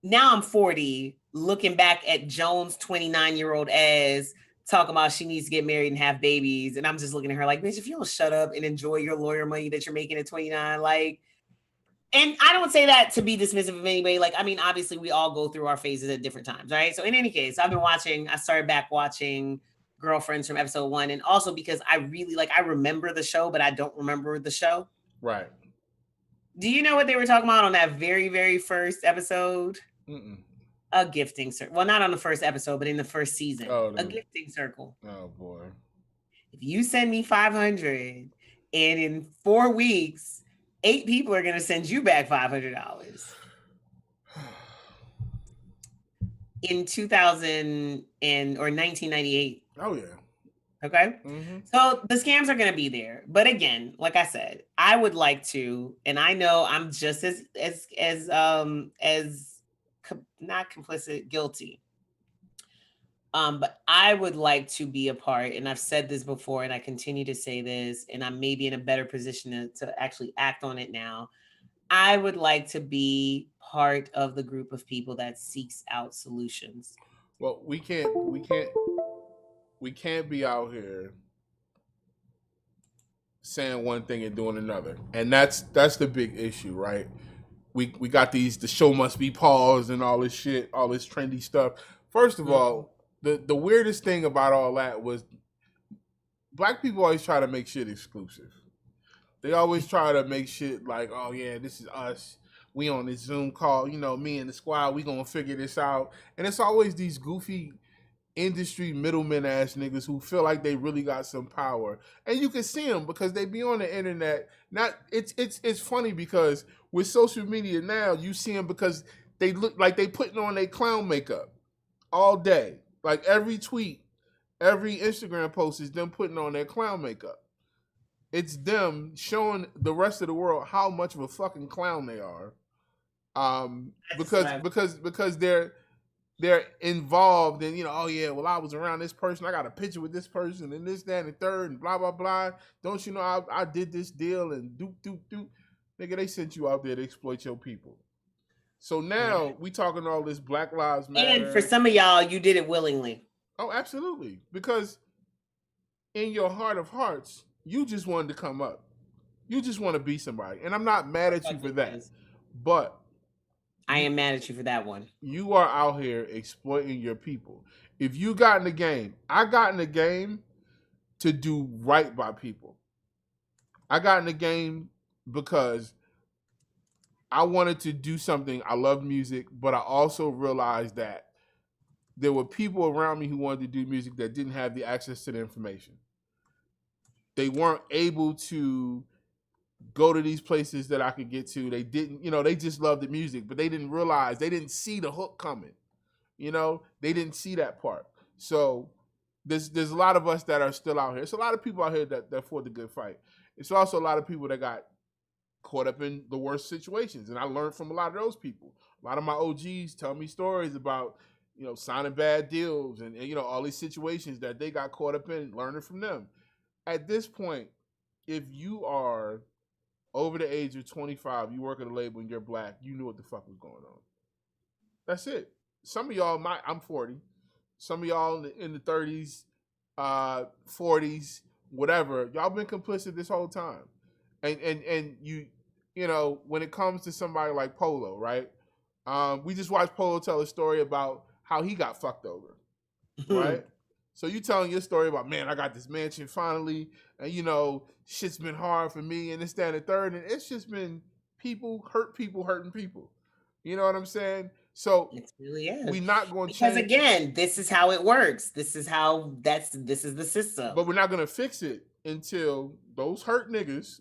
Now I'm 40, looking back at Joan's 29-year-old ass talking about she needs to get married and have babies. And I'm just looking at her like, bitch, if you don't shut up and enjoy your lawyer money that you're making at 29, like, and I don't say that to be dismissive of anybody. Like, I mean, obviously we all go through our phases at different times, right? So in any case, I started back watching Girlfriends from episode 1. And also because I really I remember the show, but I don't remember the show. Right. Do you know what they were talking about on that very, very first episode? Mm-mm. A gifting circle. Well, not on the first episode, but in the first season. A gifting circle. Oh boy. If you send me 500 and in 4 weeks 8 people are going to send you back $500 in 2000 or 1998. Oh yeah. Okay. Mm-hmm. So the scams are going to be there. But again, like I said, I would like to, and I know I'm just as not complicit, guilty. But I would like to be a part, and I've said this before, and I continue to say this, and I'm maybe in a better position to actually act on it now. I would like to be part of the group of people that seeks out solutions. Well, we can't be out here saying one thing and doing another, and that's the big issue, right? We got the show must be paused and all this shit, all this trendy stuff. First of all, the weirdest thing about all that was black people always try to make shit exclusive. They always try to make shit like, oh yeah, this is us. We on this Zoom call, me and the squad, we gonna figure this out. And it's always these goofy industry middlemen ass niggas who feel like they really got some power, and you can see them because they be on the internet. Not it's funny because with social media now, you see them because they look like they putting on their clown makeup all day. Like every tweet, every Instagram post is them putting on their clown makeup. It's them showing the rest of the world how much of a fucking clown they are. Because they're involved in, oh yeah, well I was around this person, I got a picture with this person and this, that, and the third, and blah blah blah. Don't you know I did this deal and doop doop doop. Nigga, they sent you out there to exploit your people. So now we talking all this Black Lives Matter. And for some of y'all, you did it willingly. Oh, absolutely. Because in your heart of hearts, you just wanted to come up. You just want to be somebody. And I'm not mad at you for that. But I am mad at you for that one. You are out here exploiting your people. If you got in the game, I got in the game to do right by people. I got in the game because I wanted to do something. I love music, but I also realized that there were people around me who wanted to do music that didn't have the access to the information. They weren't able to go to these places that I could get to. They didn't, they just loved the music, but they didn't realize, they didn't see the hook coming. They didn't see that part. So there's a lot of us that are still out here. It's a lot of people out here that fought the good fight. It's also a lot of people that got caught up in the worst situations. And I learned from a lot of those people. A lot of my OGs tell me stories about, signing bad deals and all these situations that they got caught up in, learning from them. At this point, if you are over the age of 25, you work at a label and you're black, you knew what the fuck was going on. That's it. Some of y'all I'm 40. Some of y'all in the 30s, 40s, whatever, y'all been complicit this whole time. And you when it comes to somebody like Polo, right? We just watched Polo tell a story about how he got fucked over, right? So you telling your story about, man, I got this mansion finally, and shit's been hard for me, and this, that, and the third, and it's just been people hurting people. You know what I'm saying? So it really is. We're not going to change. Because again, this is how it works. This is the system. But we're not going to fix it until those hurt niggas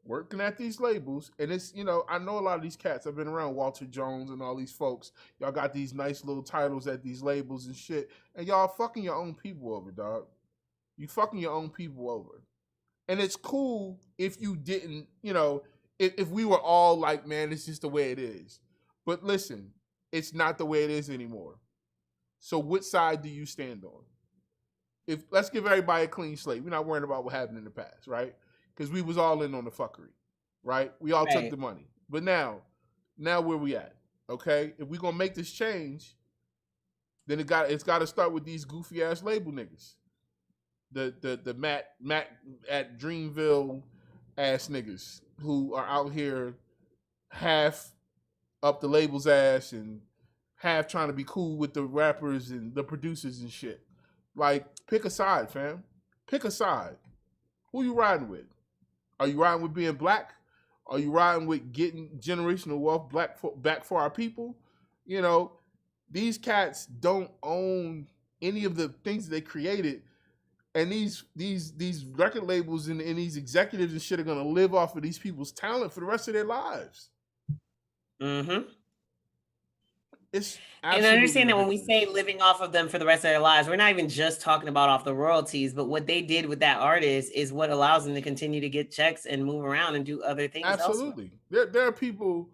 working at these labels, and it's, I know a lot of these cats. I've been around Walter Jones and all these folks. Y'all got these nice little titles at these labels and shit, and y'all fucking your own people over, dog. You fucking your own people over. And it's cool if you didn't, if we were all like, man, it's just the way it is. But listen, it's not the way it is anymore. So which side do you stand on? Let's give everybody a clean slate. We're not worrying about what happened in the past, right? Because we was all in on the fuckery, right? We all took the money. But now where we at? Okay? If we're going to make this change, then it's got to start with these goofy ass label niggas. The Matt at Dreamville ass niggas who are out here half up the label's ass and half trying to be cool with the rappers and the producers and shit. Like, pick a side, fam. Pick a side. Who you riding with? Are you riding with being black? Are you riding with getting generational wealth back for our people? These cats don't own any of the things they created. And these record labels and these executives and shit are gonna live off of these people's talent for the rest of their lives. Mm-hmm. It's And absolutely understand that when we ridiculous. say living off of them for the rest of their lives, we're not even just talking about off the royalties, but what they did with that artist is what allows them to continue to get checks and move around and do other things elsewhere. Absolutely. There are people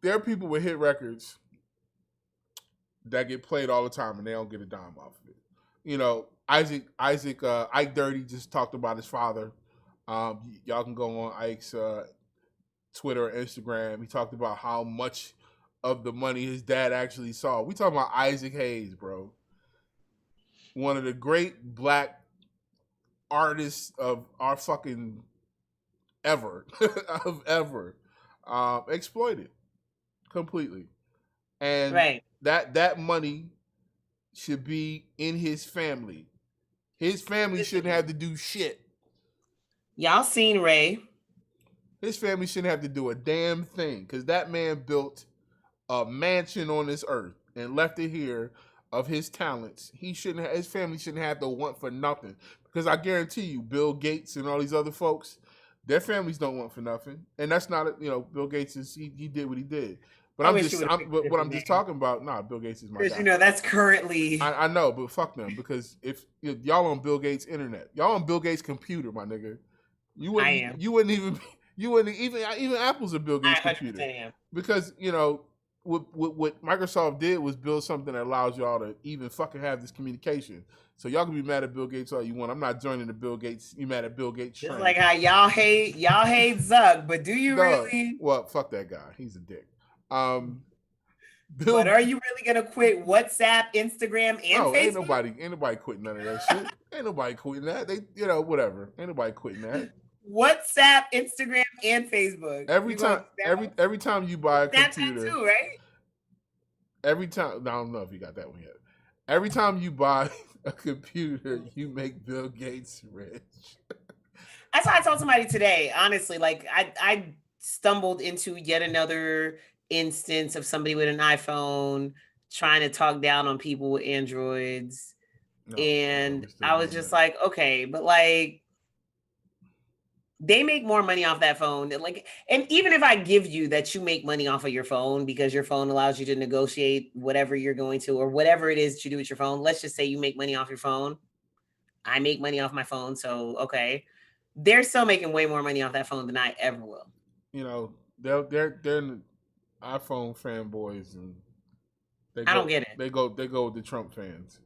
with hit records that get played all the time and they don't get a dime off of it. You know, Ike Dirty just talked about his father. Y'all can go on Ike's Twitter or Instagram. He talked about how much of the money his dad actually saw. We talking about Isaac Hayes, bro. One of the great black artists of our fucking ever, of ever, exploited completely. And Right. that money should be in his family. His family shouldn't have to do shit. Y'all seen Ray. His family shouldn't have to do a damn thing because that man built a mansion on this earth and left it here of his talents. His family shouldn't have to want for nothing because I guarantee you, Bill Gates and all these other folks, their families don't want for nothing. And that's not, Bill Gates he did what he did. But what I'm just talking about. Nah, Bill Gates is my guy. Because that's currently. I know, but fuck them because if y'all on Bill Gates' internet, y'all on Bill Gates' computer, my nigga, you wouldn't even Apple's a Bill Gates computer because what Microsoft did was build something that allows y'all to even fucking have this communication. So y'all can be mad at Bill Gates all you want. I'm not joining the Bill Gates. You mad at Bill Gates? Just like how y'all hate Zuck, but do you really? Well, fuck that guy. He's a dick. But are you really gonna quit WhatsApp, Instagram, and Facebook? Ain't nobody quitting none of that shit. Ain't nobody quitting that. They, whatever. Ain't nobody quitting that. WhatsApp, Instagram, and Facebook. Every time you buy a computer, too, right? Every time, I don't know if you got that one yet. Every time you buy a computer, you make Bill Gates rich. That's why I told somebody today. Honestly, like I stumbled into yet another instance of somebody with an iPhone trying to talk down on people with Androids. And I was just like, okay, but like they make more money off that phone. Like, and even if I give you that you make money off of your phone because your phone allows you to negotiate whatever you're going to or whatever it is that you do with your phone, let's just say you make money off your phone. I make money off my phone, so okay. They're still making way more money off that phone than I ever will. They're iPhone fanboys, and I don't get it. They go with the Trump fans.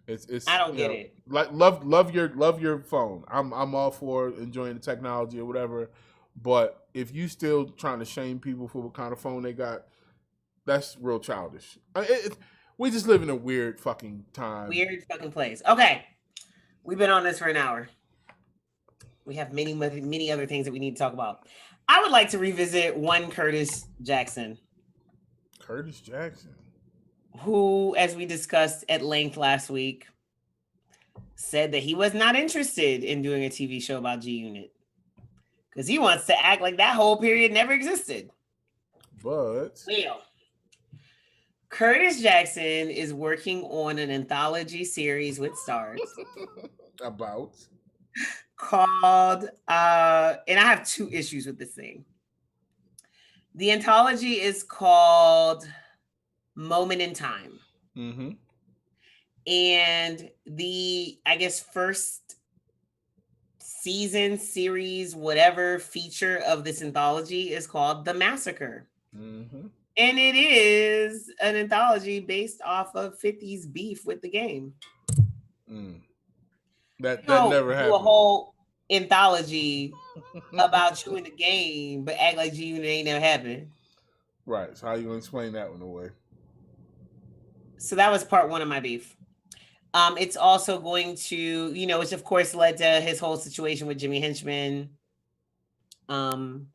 It's I don't get it. Like love your phone. I'm all for enjoying the technology or whatever, but if you still trying to shame people for what kind of phone they got, that's real childish. We just live in a weird fucking time. Weird fucking place. Okay, we've been on this for an hour. We have many other things that we need to talk about. I would like to revisit one Curtis Jackson. Curtis Jackson, who, as we discussed at length last week, said that he was not interested in doing a TV show about G-Unit because he wants to act like that whole period never existed. But Curtis Jackson is working on an anthology series with Starz about called and I have two issues with this thing. The anthology is called Moment in Time. Mm-hmm. And the, I guess, first season, series, whatever feature of this anthology is called The Massacre. Mm-hmm. And it is an anthology based off of 50's beef with the game. That never happened. A whole anthology about you in the game, but act like G-Unit ain't never happened. Right. So how you gonna explain that one away? So that was part one of my beef. It's also going to, which of course led to his whole situation with Jimmy Henchman. And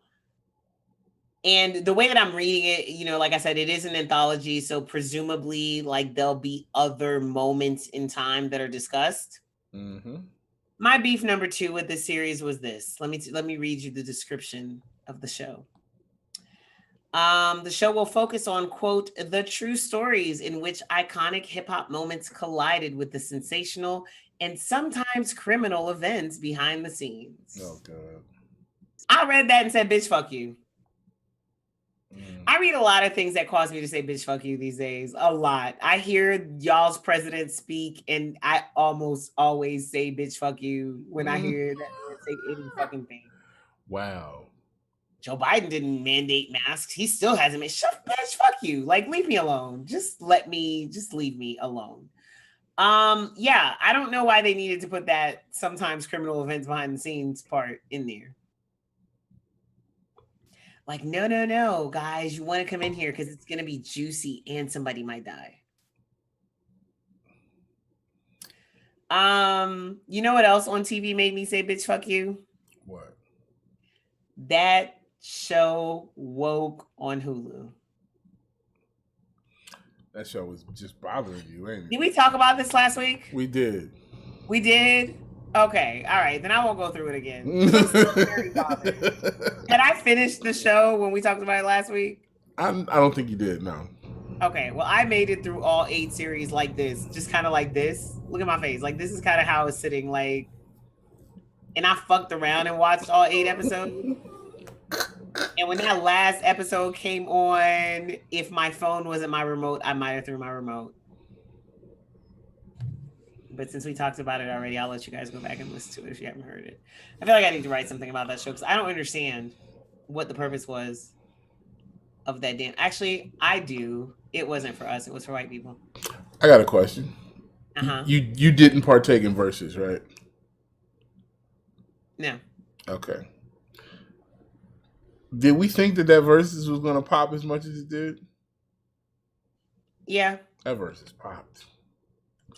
the way that I'm reading it, like I said, it is an anthology. So presumably like there'll be other moments in time that are discussed. Mm-hmm. My beef number 2 with this series was this. Let me read you the description of the show. The show will focus on, quote, the true stories in which iconic hip hop moments collided with the sensational and sometimes criminal events behind the Oh scenes. God. I read that and said, bitch, fuck you. Mm. I read a lot of things that cause me to say bitch fuck you these days. A lot. I hear y'all's president speak and I almost always say bitch fuck you when I hear that man say any fucking thing. Wow. Joe Biden didn't mandate masks. He still hasn't made shut bitch fuck you. Like leave me alone. Just leave me alone. Yeah, I don't know why they needed to put that sometimes criminal events behind the scenes part in there. Like, no, guys, you want to come in here because it's going to be juicy and somebody might die. You know what else on TV made me say bitch fuck you? What? That show Woke on Hulu. That show was just bothering you, ain't it? Did we talk about this last week? We did. We did? Okay, all right, then I won't go through it again. I'm still very bothered. Had I finished the show when we talked about it last week? I don't think you did, no. Okay, well, I made it through all 8 series like this, just kind of like this. Look at my face. Like, this is kind of how it's sitting, like, and I fucked around and watched all 8 episodes. And when that last episode came on, if my phone wasn't my remote, I might have threw my remote. But since we talked about it already, I'll let you guys go back and listen to it if you haven't heard it. I feel like I need to write something about that show because I don't understand what the purpose was of that damn. Actually, I do. It wasn't for us. It was for white people. I got a question. Uh-huh. You didn't partake in Versus, right? No. Okay. Did we think that Versus was going to pop as much as it did? Yeah. That Versus popped.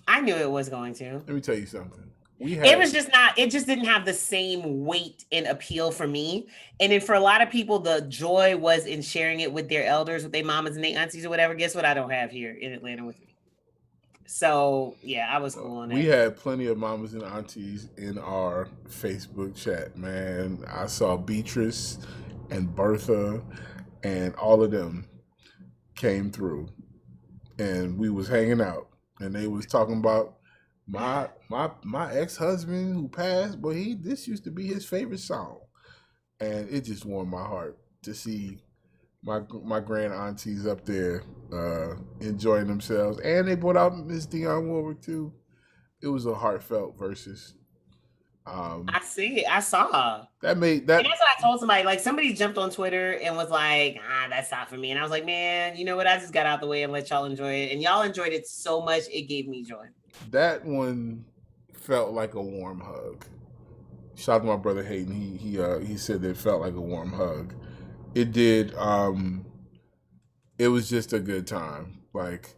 I knew it was going to. Let me tell you something. It was just not, it just didn't have the same weight and appeal for me. And then for a lot of people, the joy was in sharing it with their elders, with their mamas and their aunties or whatever. Guess what I don't have here in Atlanta with me. So yeah, I was cool on that. We had plenty of mamas and aunties in our Facebook chat, man. I saw Beatrice and Bertha and all of them came through and we was hanging out and they was talking about my ex-husband who passed, but this used to be his favorite song. And it just warmed my heart to see my grand aunties up there enjoying themselves. And they brought out Miss Dionne Warwick too. It was a heartfelt Versus. I saw that made that. And that's what I told somebody. Like somebody jumped on Twitter and was like, that's not for me. And I was like, man, you know what? I just got out the way and let y'all enjoy it. And y'all enjoyed it so much, it gave me joy. That one felt like a warm hug. Shout out to my brother Hayden. He said that it felt like a warm hug. It did. It was just a good time. Like,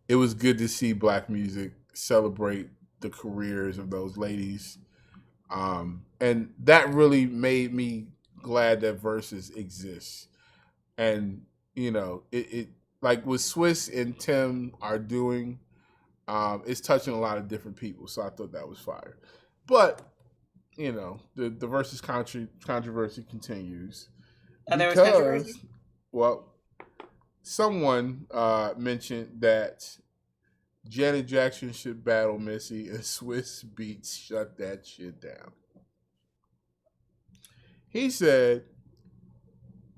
it was good to see Black music celebrate the careers of those ladies. And that really made me glad that Versus exists. And, you know, it like what Swiss and Tim are doing, it's touching a lot of different people. So I thought that was fire. But, you know, the Versus controversy continues. There was controversy? Well, someone mentioned that Janet Jackson should battle Missy and Swiss Beats shut that shit down. He said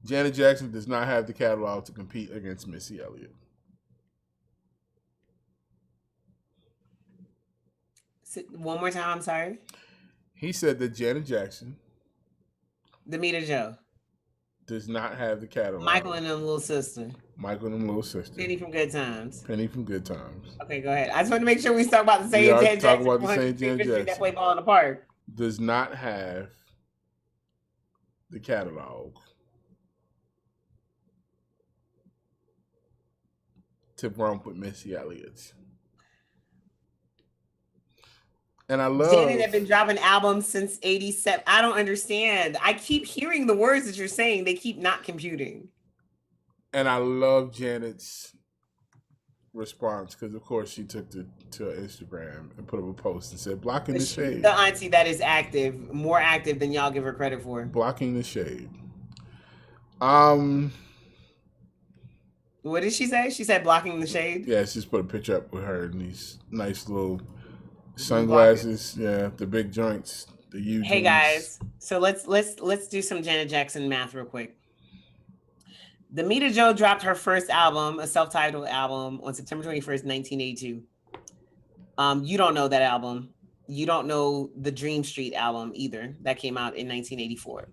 Janet Jackson does not have the catalog to compete against Missy Elliott. One more time, I'm sorry. He said that Janet Jackson, the Meter Joe, does not have the catalog. Michael and them little sister. Penny from Good Times. Okay, go ahead. I just want to make sure we talk about the same Janet Jackson. Talk about the same Janet Jackson. That play ball in the park. Does not have the catalog to romp with Missy Elliott. And I love Janet had been dropping albums since 87. I don't understand. I keep hearing the words that you're saying. They keep not computing. And I love Janet's response because, of course, she took to Instagram and put up a post and said, "Blocking the shade." The auntie that is active, more active than y'all give her credit for. Blocking the shade. What did she say? She said blocking the shade. Yeah, she just put a picture up with her in these nice little Block it. sunglasses. Yeah, the big joints, the U Hey joints. guys, so let's do some Janet Jackson math real quick. Damita Jo dropped her first album, a self-titled album, on September 21st, 1982. You don't know that album. You don't know the Dream Street album either. That came out in 1984.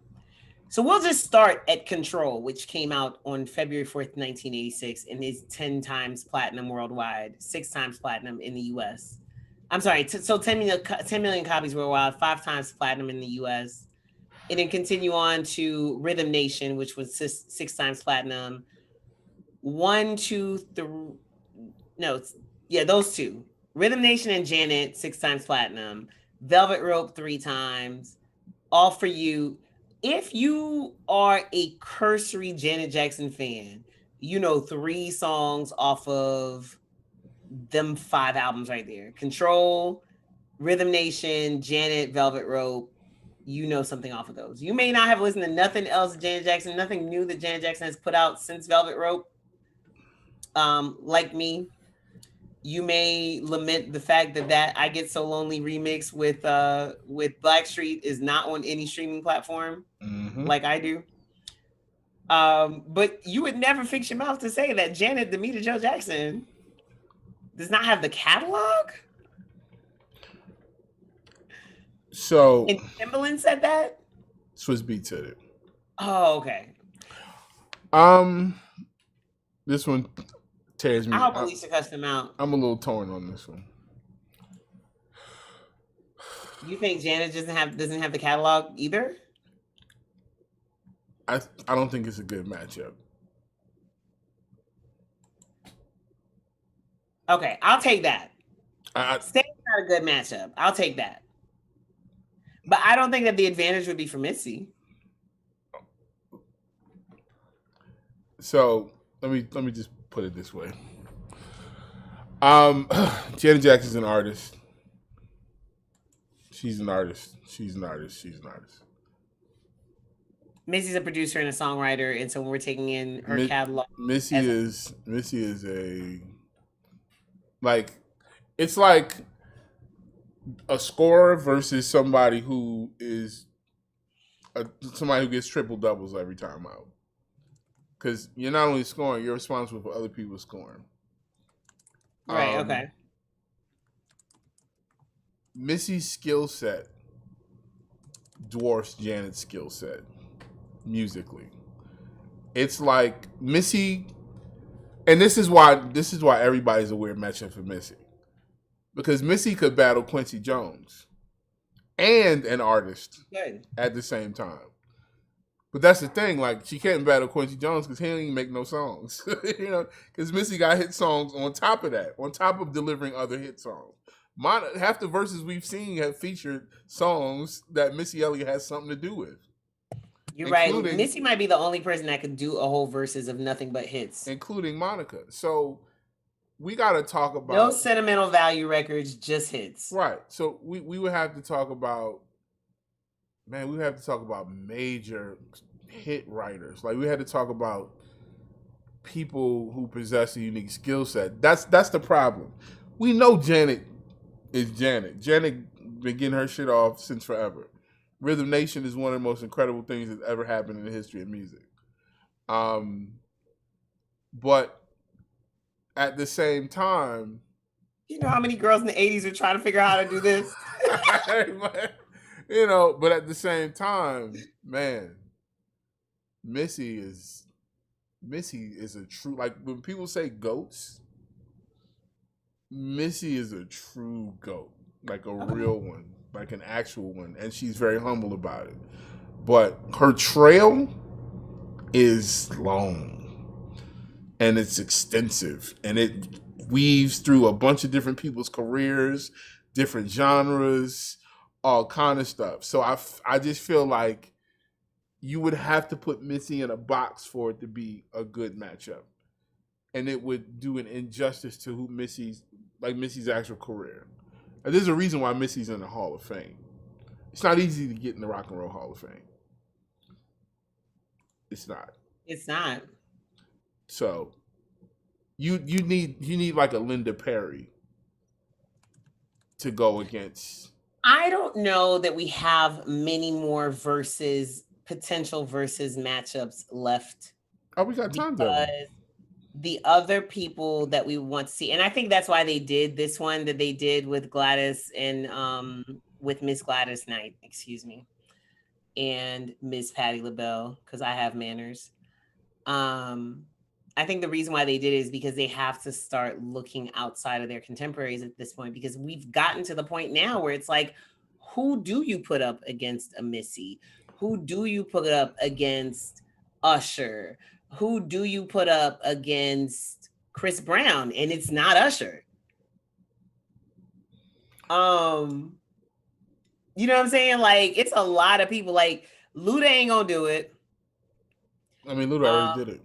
So we'll just start at Control, which came out on February 4th, 1986, and is 10 times platinum worldwide, 6 times platinum in the US. I'm sorry, so 10 million copies worldwide, 5 times platinum in the US. And then continue on to Rhythm Nation, which was 6 times platinum. 1, 2, 3, no, yeah, those two. Rhythm Nation and Janet, 6 times platinum. Velvet Rope, 3 times. All for You. If you are a cursory Janet Jackson fan, you know 3 songs off of them 5 albums right there. Control, Rhythm Nation, Janet, Velvet Rope. You know something off of those. You may not have listened to nothing else Janet Jackson, nothing new that Janet Jackson has put out since Velvet Rope. Like me, you may lament the fact that I Get So Lonely remix with Blackstreet is not on any streaming platform like I do. But you would never fix your mouth to say that Janet Damita Jo Jackson does not have the catalog. So And Timbaland said that. Swiss Beat said it. Oh, okay. This one tears me. I hope Alicia cussed him out. I'm a little torn on this one. You think Janet doesn't have the catalog either? I don't think it's a good matchup. Okay, I'll take that. Say it's not a good matchup. I'll take that. But I don't think that the advantage would be for Missy. So let me just put it this way. Janet Jackson's an artist. She's an artist. Missy's a producer and a songwriter, and so we're taking in her catalog. Missy is a like, it's like a scorer versus somebody who is somebody who gets triple doubles every time out. Because you're not only scoring, you're responsible for other people scoring. Right. Okay. Missy's skill set dwarfs Janet's skill set musically. It's like Missy, and this is why everybody's a weird matchup for Missy, because Missy could battle Quincy Jones and an artist at the same time. But that's the thing, like, she can't battle Quincy Jones because he don't even make no songs, because Missy got hit songs on top of that, on top of delivering other hit songs. Half the verses we've seen have featured songs that Missy Elliott has something to do with. You're right. Missy might be the only person that could do a whole verses of nothing but hits, including Monica. So we got to talk about no sentimental value records, just hits. Right. So we would have to talk about, man, we have to talk about major hit writers. Like, we had to talk about people who possess a unique skill set. That's the problem. We know Janet is Janet. Janet been getting her shit off since forever. Rhythm Nation is one of the most incredible things that's ever happened in the history of music. But at the same time, you know how many girls in the 80s are trying to figure out how to do this? But at the same time, man, Missy is a true, like, when people say goats, Missy is a true goat, like a real one, like an actual one, and she's very humble about it. But her trail is long and it's extensive, and it weaves through a bunch of different people's careers, different genres, all kind of stuff. So I just feel like you would have to put Missy in a box for it to be a good matchup, and it would do an injustice to who Missy's actual career. And there's a reason why Missy's in the Hall of Fame. It's not easy to get in the Rock and Roll Hall of Fame. It's not. It's not. So you need like a Linda Perry to go against. I don't know that we have many more potential versus matchups left, Oh, we got tons of them. because the other people that we want to see, and I think that's why they did this one that they did with Gladys and with Miss Gladys Knight, excuse me, and Miss Patti LaBelle, because I have manners. I think the reason why they did it is because they have to start looking outside of their contemporaries at this point, because we've gotten to the point now where it's like, who do you put up against a Missy? Who do you put up against Usher? Who do you put up against Chris Brown? And it's not Usher. You know what I'm saying? Like, it's a lot of people. Like, Luda ain't gonna do it. I mean, Luda already did it.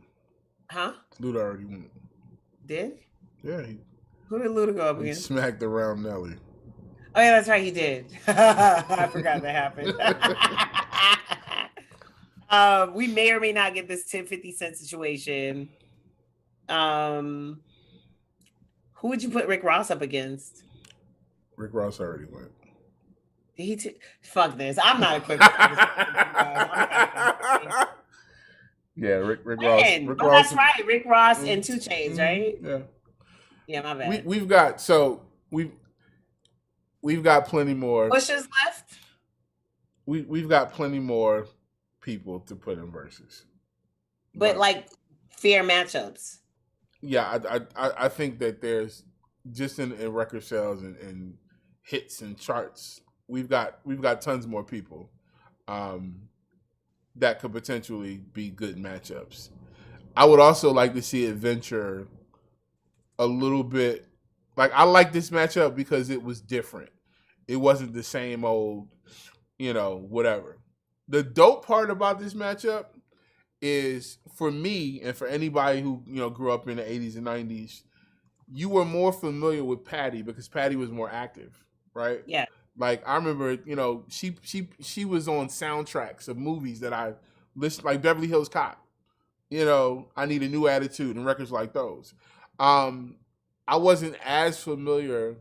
Huh? Luda already won. Did? Yeah. Who did Luda go up He against? smacked around Nelly. Oh yeah, that's right, he did. I forgot that happened. We may or may not get this 10-50 cent situation. Who would you put Rick Ross up against? Rick Ross already went. Fuck this. I'm not equipped for this. Yeah, Rick Ross. Rick Ross. That's right. Rick Ross and 2 Chainz, right? Yeah. Yeah, my bad. We've got plenty more. Pusha's left. We've got plenty more people to put in verses. But like fair matchups. Yeah, I think that there's just in record sales and hits and charts, we've got tons more people that could potentially be good matchups. I would also like to see it venture a little bit. Like, I like this matchup because it was different. It wasn't the same old, whatever. The dope part about this matchup is, for me and for anybody who grew up in the 80s and 90s, you were more familiar with Patti because Patti was more active, right? Yeah. Like, I remember, she was on soundtracks of movies that I listened, like Beverly Hills Cop. I Need a New Attitude and records like those. I wasn't as familiar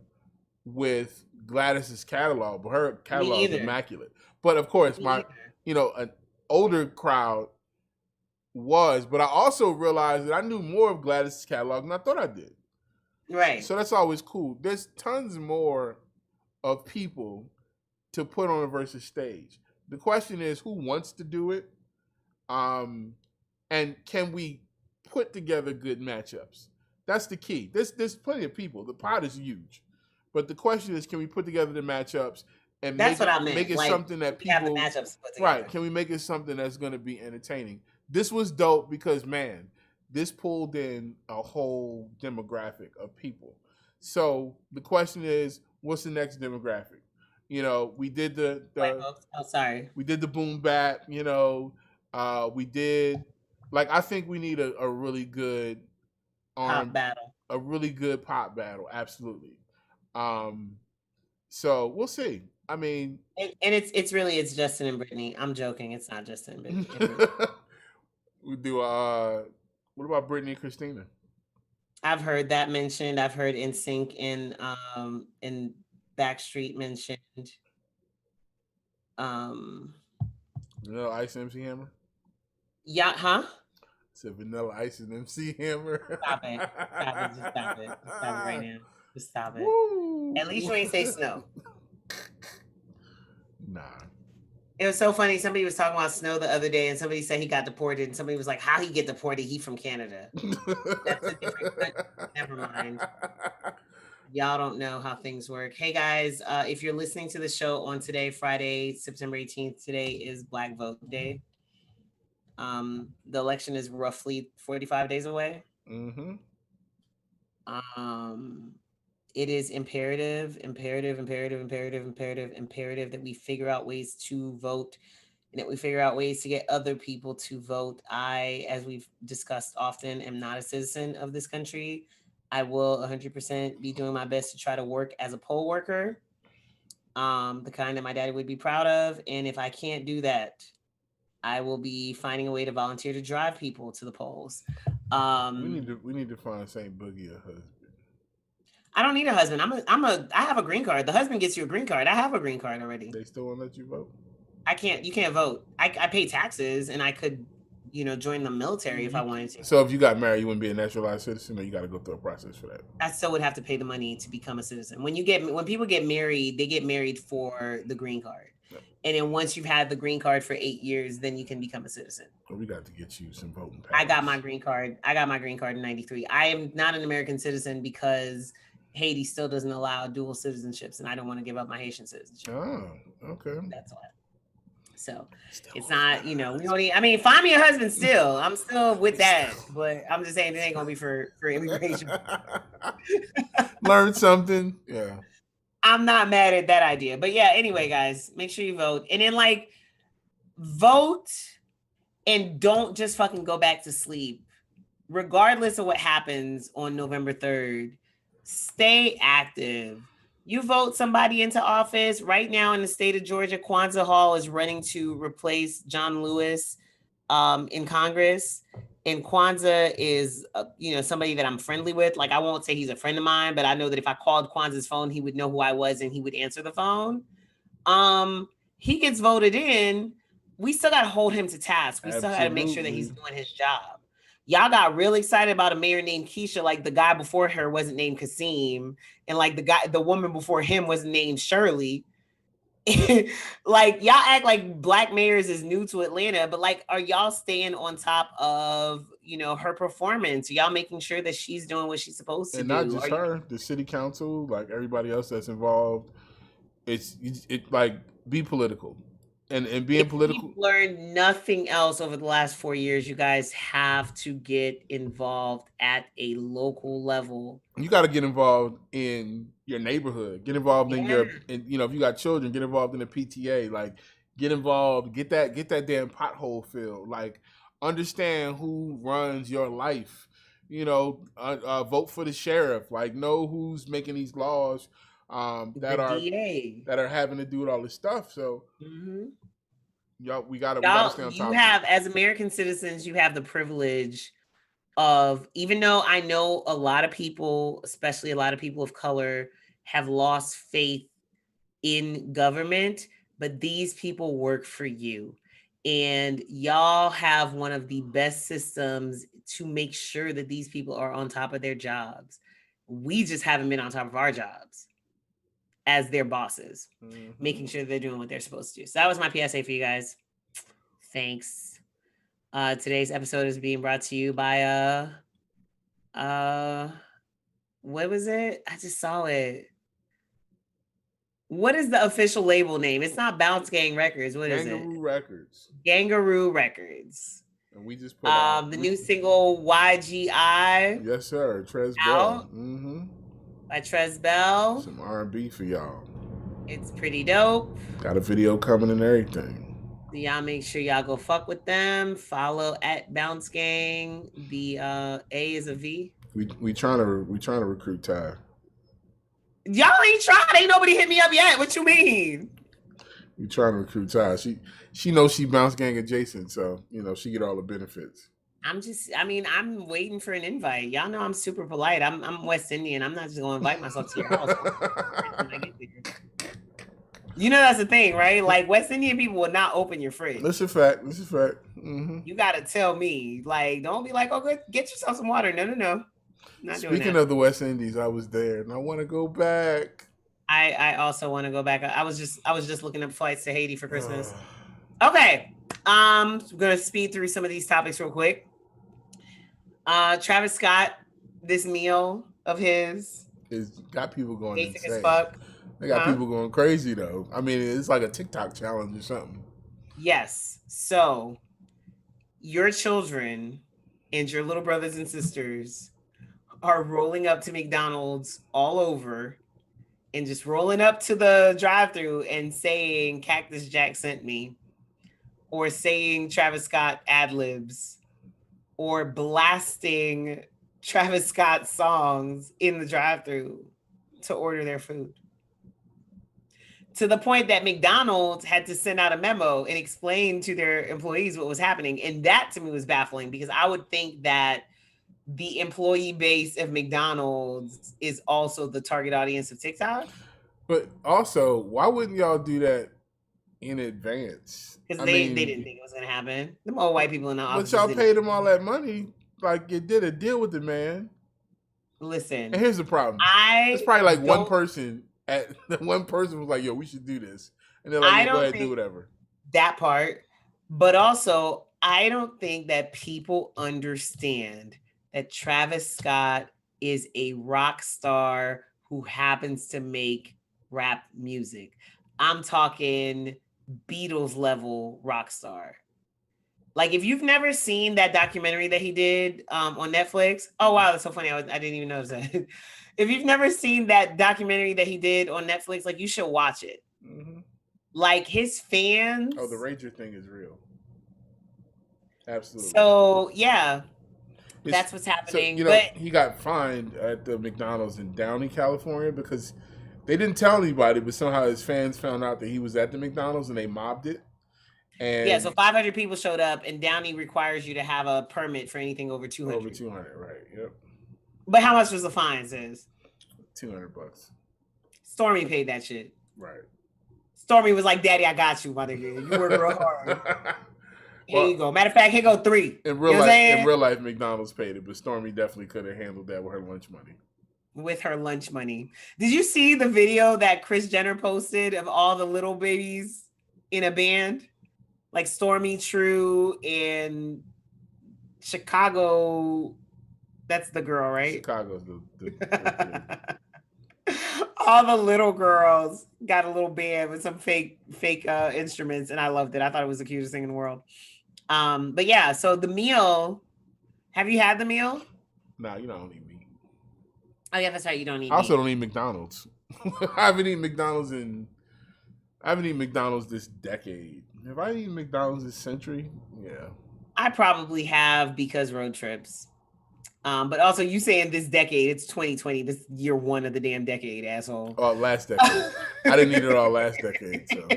with Gladys's catalog, but her catalog is immaculate. But of course, an older crowd was, but I also realized that I knew more of Gladys's catalog than I thought I did. Right. So that's always cool. There's tons more of people to put on a versus stage. The question is, who wants to do it? And can we put together good matchups? That's the key. There's plenty of people. The pot is huge. But the question is, can we put together the matchups and make it like, something that people have the matchups put together. Right. Can we make it something that's going to be entertaining? This was dope because, man, this pulled in a whole demographic of people. So the question is, what's the next demographic? We did we did the boom bap. We did, like, I think we need a really good pop battle. A really good pop battle, absolutely. So we'll see. I mean, and it's Justin and Brittany. I'm joking. It's not Justin and Brittany. We do. What about Brittany and Christina? I've heard that mentioned. I've heard NSYNC and Backstreet mentioned. Vanilla Ice and MC Hammer. Yeah, huh? Said Vanilla Ice and MC Hammer. Stop it! Just stop it! Just stop it right now! Just stop it! Woo. At least you ain't say Snow. Nah. It was so funny. Somebody was talking about Snow the other day, and somebody said he got deported, and somebody was like, "How he get deported? He from Canada." That's a different. Never mind. Y'all don't know how things work. Hey guys, if you're listening to the show on today, Friday, September 18th, today is Black Vote Day. The election is roughly 45 days away. Mm-hmm. It is imperative that we figure out ways to vote, and that we figure out ways to get other people to vote. I, as we've discussed often, am not a citizen of this country. I will 100% be doing my best to try to work as a poll worker, the kind that my daddy would be proud of. And if I can't do that, I will be finding a way to volunteer to drive people to the polls. We need to find Saint Boogie a husband. I don't need a husband. I have a green card. The husband gets you a green card. I have a green card already. They still won't let you vote? You can't vote. I pay taxes and I could, join the military if I wanted to. So if you got married, you wouldn't be a naturalized citizen, or you got to go through a process for that? I still would have to pay the money to become a citizen. When people get married, they get married for the green card. Yep. And then once you've had the green card for 8 years, then you can become a citizen. Well, we got to get you some voting powers. I got my green card in 93. I am not an American citizen because Haiti still doesn't allow dual citizenships, and I don't want to give up my Haitian citizenship. Oh, okay. That's why. So it's not, find me a husband still. I'm still with that, but I'm just saying it ain't gonna be for immigration. Learn something. Yeah. I'm not mad at that idea. But yeah, anyway, guys, make sure you vote. And then vote and don't just fucking go back to sleep. Regardless of what happens on November 3rd, stay active. You vote somebody into office. Right now in the state of Georgia, Kwanzaa Hall is running to replace John Lewis in Congress. And Kwanzaa is, somebody that I'm friendly with. I won't say he's a friend of mine, but I know that if I called Kwanzaa's phone, he would know who I was and he would answer the phone. He gets voted in. We still got to hold him to task. We still got to make sure that he's doing his job. Y'all got real excited about a mayor named Keisha. The guy before her wasn't named Kasim. And the woman before him wasn't named Shirley. Y'all act like black mayors is new to Atlanta, but are y'all staying on top of, her performance? Are y'all making sure that she's doing what she's supposed to do? And not just her, the city council, everybody else that's involved. It's be political. And being political. You've learned nothing else over the last 4 years. You guys have to get involved at a local level. You got to get involved in your neighborhood. Get involved in if you got children, get involved in the PTA. Get involved. Get that damn pothole filled. Understand who runs your life. Vote for the sheriff. Know who's making these laws. That are having to do with all this stuff. So, we gotta stay on top. You have, as American citizens, you have the privilege of, even though I know a lot of people, especially a lot of people of color, have lost faith in government, but these people work for you. And y'all have one of the best systems to make sure that these people are on top of their jobs. We just haven't been on top of our jobs as their bosses, making sure they're doing what they're supposed to do. So that was my PSA for you guys. Thanks. Today's episode is being brought to you by, what was it? I just saw it. What is the official label name? It's not Bounce Gang Records. What is it? Gangaroo Records. Gangaroo Records. And we just put out the new single YGI. Yes, sir. Trez Bell. By Trez Bell. Some R&B for y'all. It's pretty dope. Got a video coming and everything. So y'all make sure y'all go fuck with them. Follow at Bounce Gang. The A is a V. We trying to recruit Ty. Y'all ain't tried. Ain't nobody hit me up yet. What you mean? We trying to recruit Ty. She knows she Bounce Gang adjacent, so she get all the benefits. I'm waiting for an invite. Y'all know I'm super polite. I'm West Indian. I'm not just gonna invite myself to your house. That's the thing, right? West Indian people will not open your fridge. That's a fact. Mm-hmm. You gotta tell me. Don't be like, oh, good, get yourself some water. No. Not Speaking doing that. of the West Indies, I was there and I want to go back. I also want to go back. I was just looking up flights to Haiti for Christmas. Okay. I'm gonna speed through some of these topics real quick. Travis Scott, this meal of his it's got people going basic insane. As fuck. They got people going crazy though. It's like a TikTok challenge or something. Yes. So your children and your little brothers and sisters are rolling up to McDonald's all over and just rolling up to the drive-thru and saying Cactus Jack sent me, or saying Travis Scott ad-libs, or blasting Travis Scott songs in the drive-thru to order their food. to the point that McDonald's had to send out a memo and explain to their employees what was happening. And that to me was baffling, because I would think that the employee base of McDonald's is also the target audience of TikTok. But also, why wouldn't y'all do that in advance? Because they didn't think it was gonna happen. Them old white people in the office. But y'all paid them all that money. Like, you did a deal with the man. Listen. And here's the problem. It's probably like one person was like, yo, we should do this. And they're like, go ahead, do whatever. That part. But also, I don't think that people understand that Travis Scott is a rock star who happens to make rap music. I'm talking Beatles level rock star. Like, if you've never seen that documentary that he did on Netflix, oh wow, that's so funny. I didn't even notice that. If you've never seen that documentary that he did on Netflix, like, you should watch it. Mm-hmm. Like, his fans. Oh, the Rager thing is real. Absolutely. So yeah, that's what's happening. So, but he got fined at the McDonald's in Downey, California, because they didn't tell anybody, but somehow his fans found out that he was at the McDonald's and they mobbed it. And yeah, so 500 people showed up, and Downey requires you to have a permit for anything over 200. Over 200, right? Yep. But how much was the fine? Says $200. Stormy paid that shit. Right. Stormy was like, "Daddy, I got you, my nigga. You work real hard. Here you go. Matter of fact, here go 3." In real life, McDonald's paid it, but Stormy definitely could have handled that with her lunch money. With her lunch money. Did you see the video that Kris Jenner posted of all the little babies in a band? Like Stormy True and Chicago. That's the girl, right? Chicago's the all the little girls got a little band with some fake instruments, and I loved it. I thought it was the cutest thing in the world. But yeah, so the meal. Have you had the meal? No, you don't eat meat. Oh yeah, that's right. You don't eat. I also don't eat McDonald's. I haven't eaten McDonald's this decade. Have I eaten McDonald's this century? Yeah. I probably have, because road trips. But also, you saying this decade, it's 2020, this year 1 of the damn decade, asshole. Oh, last decade. I didn't eat it all last decade, so.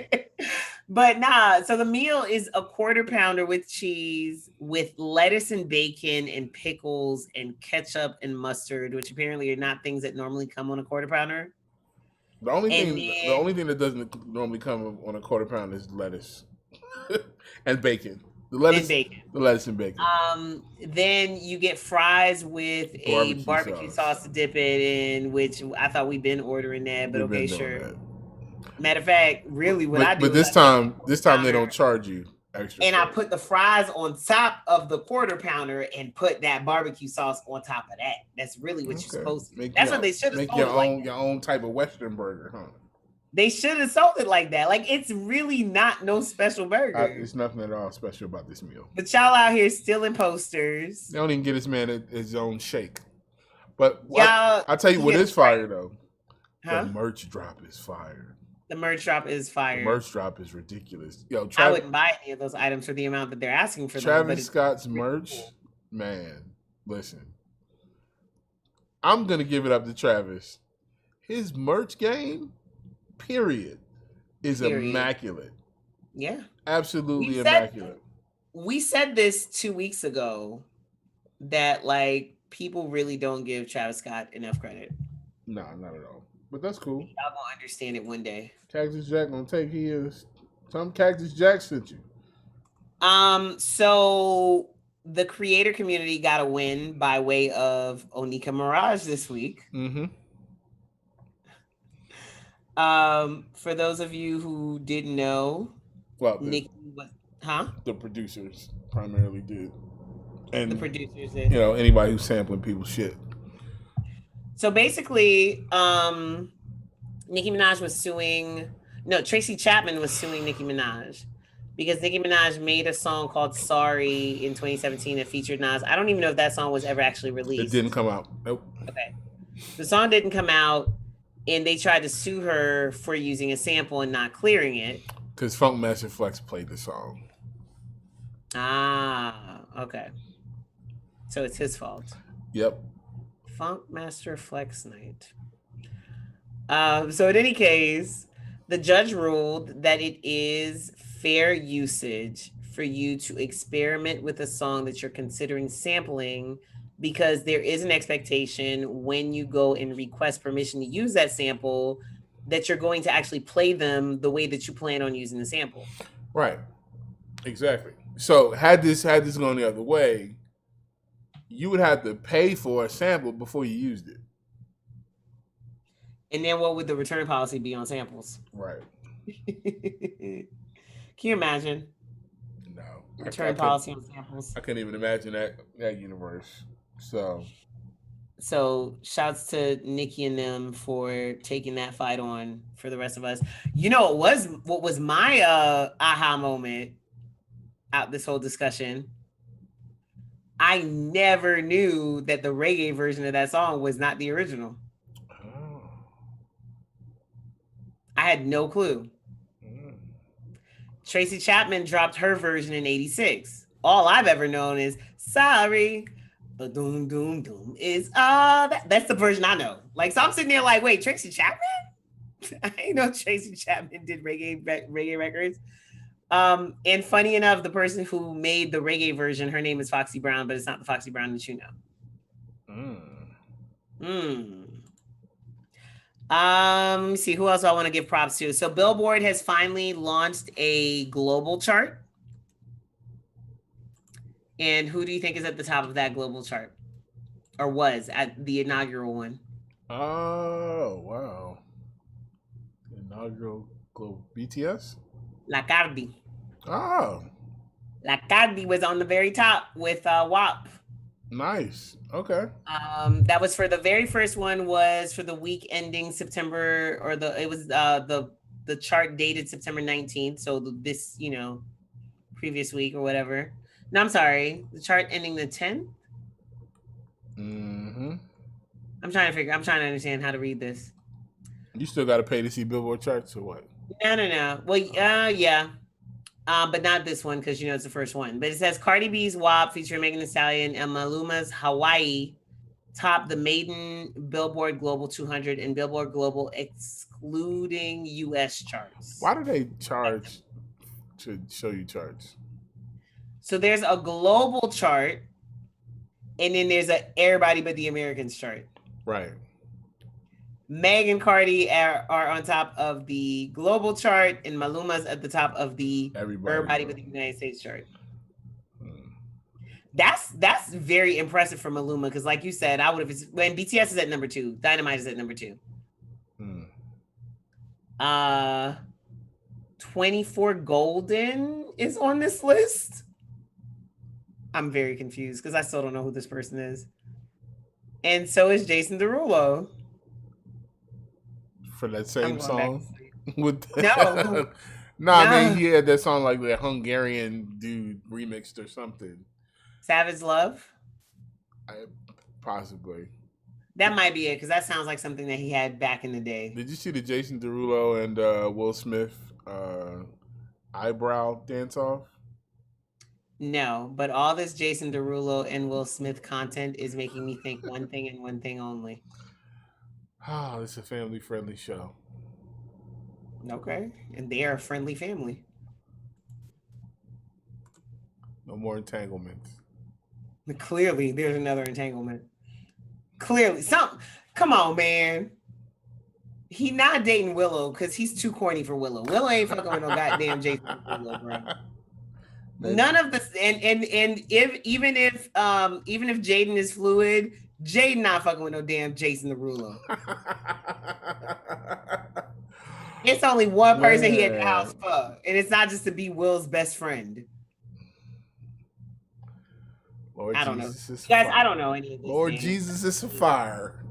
But nah, so the meal is a quarter pounder with cheese, with lettuce and bacon and pickles and ketchup and mustard, which apparently are not things that normally come on a quarter pounder. The only thing that doesn't normally come on a quarter pounder is lettuce and bacon. The lettuce and bacon. Then you get fries with a barbecue sauce to dip it in, which I thought we'd been ordering that, but okay, sure. That. Matter of fact, really, but this time they don't charge you extra. And I put the fries on top of the quarter pounder and put that barbecue sauce on top of that. That's really what you're supposed to do. That's what they should have sold it. Your own type of Western burger, huh? They should have sold it like that. Like, it's really not no special burger. There's nothing at all special about this meal. But y'all out here stealing posters. They don't even get this man his own shake. But I'll tell you what is fire, though. Huh? The merch drop is fire. The merch drop is fire. The merch drop is ridiculous. Yo, I wouldn't buy any of those items for the amount that they're asking for. Travis Scott's merch, cool. Man, listen. I'm going to give it up to Travis. His merch game, period, is immaculate. Yeah. Absolutely immaculate. We said this 2 weeks ago that, like, people really don't give Travis Scott enough credit. No, not at all. But that's cool. Y'all gonna understand it one day. Cactus Jack gonna take his. Some Cactus Jack sent you. So the creator community got a win by way of Onika Maraj this week. Mm-hmm. For those of you who didn't know, Nicki was, the producers primarily did, and the producers did. You know, anybody who's sampling people's shit. So basically, Nicki Minaj was suing. No, Tracy Chapman was suing Nicki Minaj because Nicki Minaj made a song called "Sorry" in 2017 that featured Nas. I don't even know if that song was ever actually released. It didn't come out. Nope. Okay, the song didn't come out, and they tried to sue her for using a sample and not clearing it. Because Funkmaster Flex played the song. Ah, okay. So it's his fault. Yep. Funkmaster Flex Night. So in any case, The judge ruled that it is fair usage for you to experiment with a song that you're considering sampling because there is an expectation when you go and request permission to use that sample that you're going to actually play them the way that you plan on using the sample. Right. Exactly. So had this gone the other way, you would have to pay for a sample before you used it. And then what would the return policy be on samples? Right. Can you imagine? No. Return policy on samples. I can't even imagine that universe. So shouts to Nikki and them for taking that fight on for the rest of us. You know, what was my aha moment out this whole discussion? I never knew that the reggae version of that song was not the original. Oh. I had no clue. Tracy Chapman dropped her version in 86. All I've ever known is sorry. Doom doom doom is that's the version I know. Like, so I'm sitting there like, wait, Tracy Chapman? I didn't know Tracy Chapman did reggae records. And funny enough, the person who made the reggae version, her name is Foxy Brown, but it's not the Foxy Brown that you know. See who else I want to give props to. So Billboard has finally launched a global chart. And who do you think is at the top of that global chart? Or was at the inaugural one? Oh, wow. Inaugural global BTS? La Cardi. Oh. La Cardi was on the very top with WAP. Nice. Okay. That was for the very first one was for the week ending September, or the chart dated September 19th. So this, previous week or whatever. No, I'm sorry. The chart ending the 10th. Mm-hmm. I'm trying to understand how to read this. You still got to pay to see Billboard charts or what? No. Well, yeah. But not this one because it's the first one. But it says Cardi B's WAP featuring Megan Thee Stallion and Maluma's Hawaii topped the maiden Billboard Global 200 and Billboard Global excluding US charts. Why do they charge to show you charts? So there's a global chart, and then there's a everybody but the Americans chart. Right. Meg and Cardi are on top of the global chart, and Maluma's at the top of the everybody but the United States chart. That's very impressive for Maluma because, like you said, I would have when BTS is at number 2, Dynamite is at number 2. 24 Golden is on this list. I'm very confused because I still don't know who this person is. And so is Jason Derulo. For that same song? No. I mean, he had that song like that Hungarian dude remixed or something. Savage Love? Possibly. That might be it because that sounds like something that he had back in the day. Did you see the Jason Derulo and Will Smith eyebrow dance off? No, but all this Jason Derulo and Will Smith content is making me think one thing and one thing only. Oh, it's a family-friendly show. Okay, and they are a friendly family. No more entanglements. Clearly, there's another entanglement. Clearly, come on, man. He not dating Willow because he's too corny for Willow. Willow ain't fucking with no goddamn Jason Derulo, bro. None of this, and even if Jaden is fluid, Jaden not fucking with no damn Jason Derulo. It's only one person he at the house for, and it's not just to be Will's best friend. Lord I don't Jesus know, guys. Fire. I don't know any of these. Lord names. Jesus is a fire.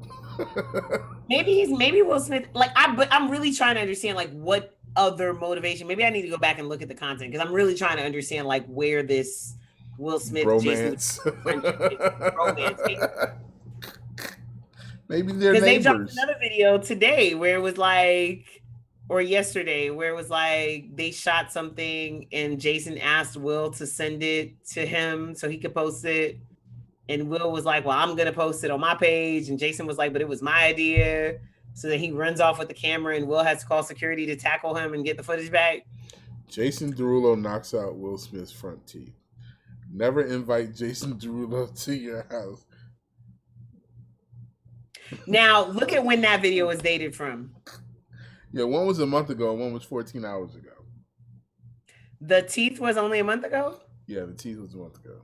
maybe Will Smith. But I'm really trying to understand what other motivation. Maybe I need to go back and look at the content because I'm really trying to understand where this Will Smith romance. Romance. Maybe they're neighbors. They dropped another video today where it was or yesterday where it was they shot something and Jason asked Will to send it to him so he could post it. And Will was like, well, I'm going to post it on my page. And Jason was like, but it was my idea. So then he runs off with the camera, and Will has to call security to tackle him and get the footage back. Jason Derulo knocks out Will Smith's front teeth. Never invite Jason Derulo to your house. Now, look at when that video was dated from. Yeah, one was a month ago and one was 14 hours ago. The teeth was only a month ago? Yeah, the teeth was a month ago.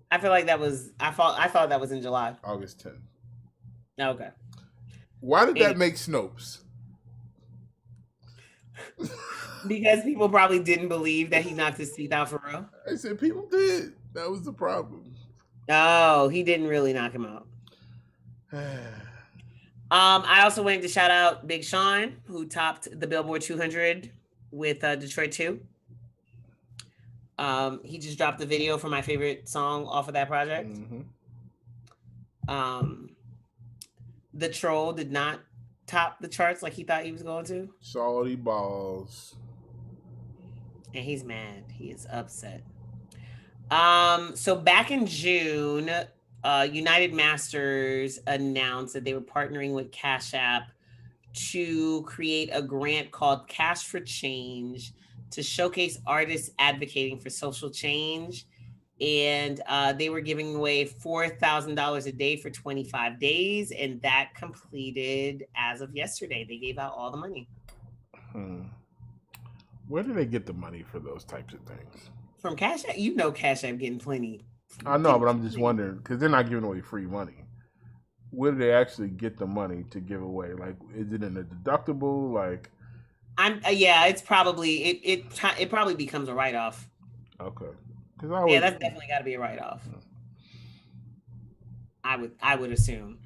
I feel like that was, I thought that was in July. August 10th. Okay. Why did that make Snopes? Because people probably didn't believe that he knocked his teeth out for real. I said people did. That was the problem. Oh, he didn't really knock him out. I also wanted to shout out Big Sean, who topped the Billboard 200 with Detroit 2. He just dropped the video for my favorite song off of that project. Mm-hmm. The Troll did not top the charts like he thought he was going to. Salty balls. And he's mad. He is upset. So back in June, United Masters announced that they were partnering with Cash App to create a grant called Cash for Change to showcase artists advocating for social change. And they were giving away $4,000 a day for 25 days. And that completed as of yesterday. They gave out all the money. Where do they get the money for those types of things? From Cash App? You know Cash App getting plenty. I know, but I'm just wondering, because they're not giving away free money. Where do they actually get the money to give away? Like, is it in a deductible? Like, yeah, it's probably it probably becomes a write-off. Okay. Yeah, that's definitely got to be a write-off. I would assume,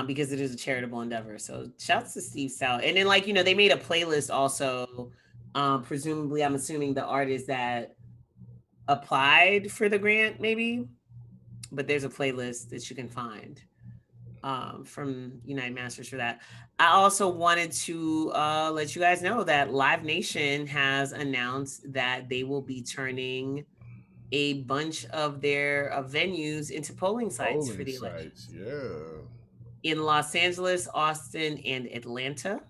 because it is a charitable endeavor. So shouts to Steve Stout. And then, like, you know, they made a playlist also. Presumably, I'm assuming the artists that applied for the grant, maybe, but there's a playlist that you can find from United Masters for that. I also wanted to let you guys know that Live Nation has announced that they will be turning a bunch of their venues into polling sites for the elections. Yeah. In Los Angeles, Austin, and Atlanta.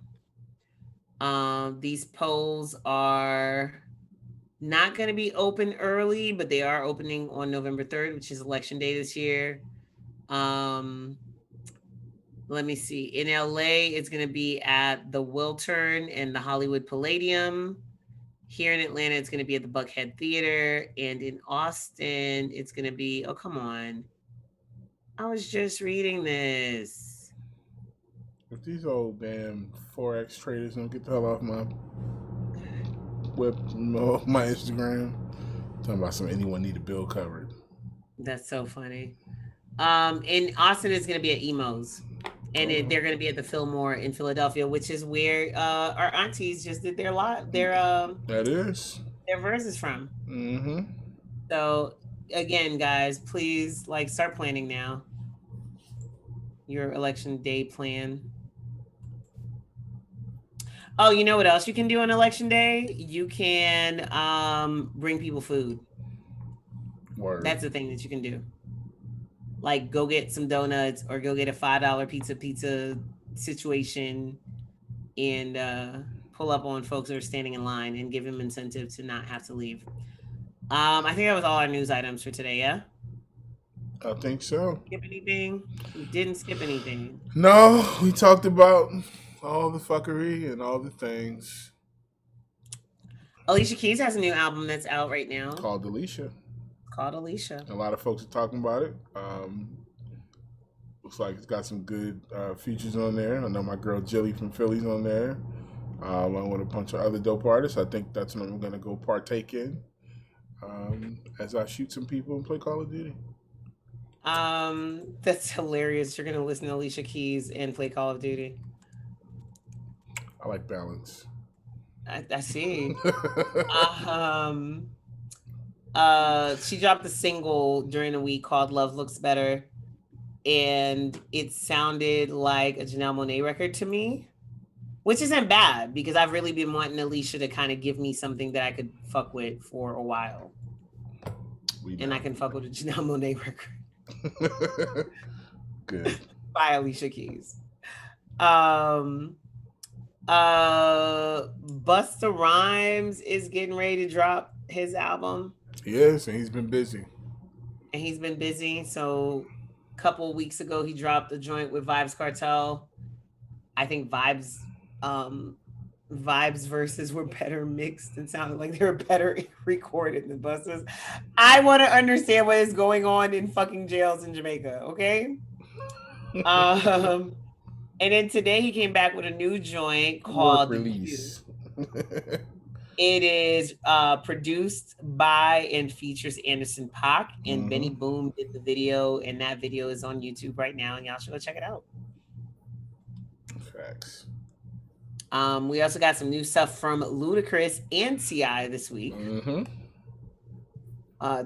These polls are not going to be open early, but they are opening on November 3rd, which is election day this year. Let me see. In LA, it's going to be at the Wiltern and the Hollywood Palladium. Here in Atlanta, it's going to be at the Buckhead Theater. And in Austin, it's going to be, oh, come on. I was just reading this. If these old damn Forex traders don't get the hell off my my Instagram, talking about anyone need a bill covered. That's so funny. In Austin, it's going to be at Emos. And they're going to be at the Fillmore in Philadelphia, which is where our aunties just did their verses from. Mm-hmm. So again, guys, please start planning now. Your election day plan. Oh, you know what else you can do on election day? You can bring people food. Word. That's the thing that you can do. Like, go get some donuts or go get a $5 pizza situation and pull up on folks that are standing in line and give them incentive to not have to leave. I think that was all our news items for today, yeah? I think so. Skip anything? We didn't skip anything. No, we talked about all the fuckery and all the things. Alicia Keys has a new album that's out right now. Called Alicia. A lot of folks are talking about it. Looks like it's got some good features on there. I know my girl Jilly from Philly's on there. Along with a bunch of other dope artists. I think that's what I'm going to go partake in as I shoot some people and play Call of Duty. That's hilarious. You're going to listen to Alicia Keys and play Call of Duty. I like balance. I see. She dropped a single during the week called Love Looks Better, and it sounded like a Janelle Monáe record to me, which isn't bad because I've really been wanting Alicia to kind of give me something that I could fuck with for a while. And I can fuck with a Janelle Monáe record. Good. By Alicia Keys. Um, Busta Rhymes is getting ready to drop his album, Yes, and he's been busy. and he's been busy. So, a couple weeks ago, he dropped a joint with Vibes Cartel. I think um, Vibes verses were better mixed and sounded like they were better recorded than Busta's. I want to understand what is going on in fucking jails in Jamaica. Okay. Um, and then today he came back with a new joint Work called You. release. It is produced by and features Anderson .Paak, and Benny Boom did the video, and that video is on YouTube right now, and y'all should go check it out. Facts. We also got some new stuff from Ludacris and T.I. this week.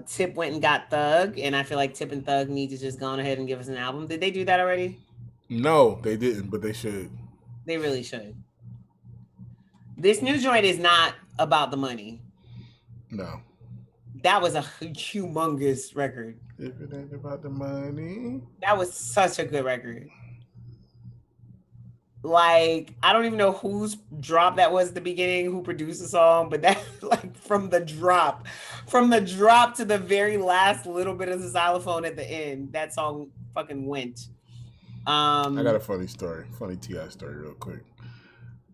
Tip went and got Thug, and I feel like Tip and Thug need to just go on ahead and give us an album. Did they do that already? No, they didn't, but they should. They really should. This new joint is not about the money. No. That was a humongous record. If it ain't about the money. That was such a good record. Like, I don't even know whose drop that was at the beginning, who produced the song, but that, like, from the drop to the very last little bit of the xylophone at the end, that song fucking went. I got a funny story, funny T.I. story real quick.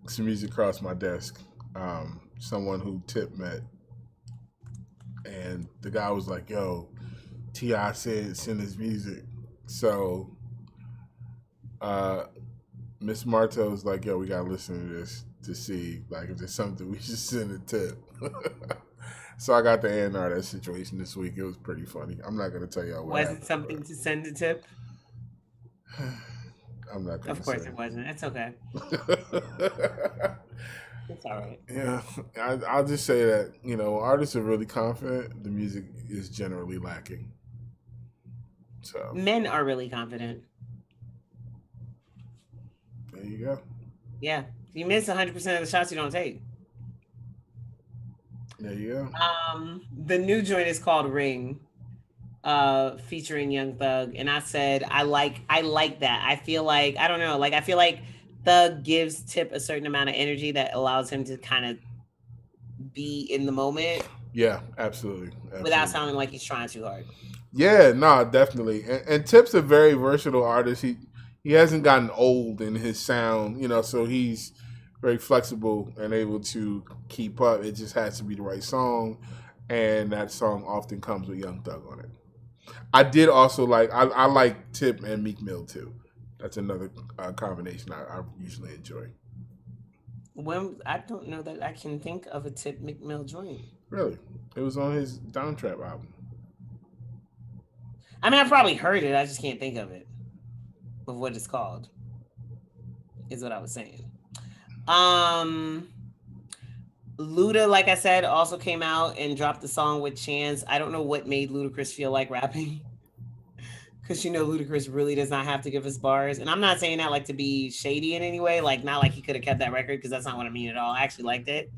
Some music crossed my desk. Someone who Tip met, and the guy was like, yo, T.I. said send his music. So Miss Marto was like, yo, we gotta listen to this to see like if there's something we should send a Tip. So I got the A&R that situation this week. It was pretty funny. I'm not gonna tell y'all what was it something to send a Tip? I'm not gonna Of course say. it wasn't. It's okay. It's all right. Yeah, I'll just say that, artists are really confident. The music is generally lacking. So Men are really confident. there you go. Yeah. If you miss 100% of the shots you don't take. There you go. The new joint is called Ring, featuring Young Thug. And I said, I like that. I feel like, I don't know, like, I feel like Thug gives Tip a certain amount of energy that allows him to kind of be in the moment. Yeah, absolutely. Without sounding like he's trying too hard. Yeah, no, definitely. And Tip's a very versatile artist. He hasn't gotten old in his sound, so he's very flexible and able to keep up. It just has to be the right song, and that song often comes with Young Thug on it. I did also I like Tip and Meek Mill too. That's another combination I usually enjoy. I don't know that I can think of a Tip Meek Mill joint. Really? It was on his Downtrap album. I mean, I probably heard it. I just can't think of it. Of what it's called. Is what I was saying. Luda, like I said, also came out and dropped the song with Chance. I don't know what made Ludacris feel like rapping. Because Ludacris really does not have to give us bars. And I'm not saying that like to be shady in any way. Like, not like he could have kept that record, because that's not what I mean at all. I actually liked it.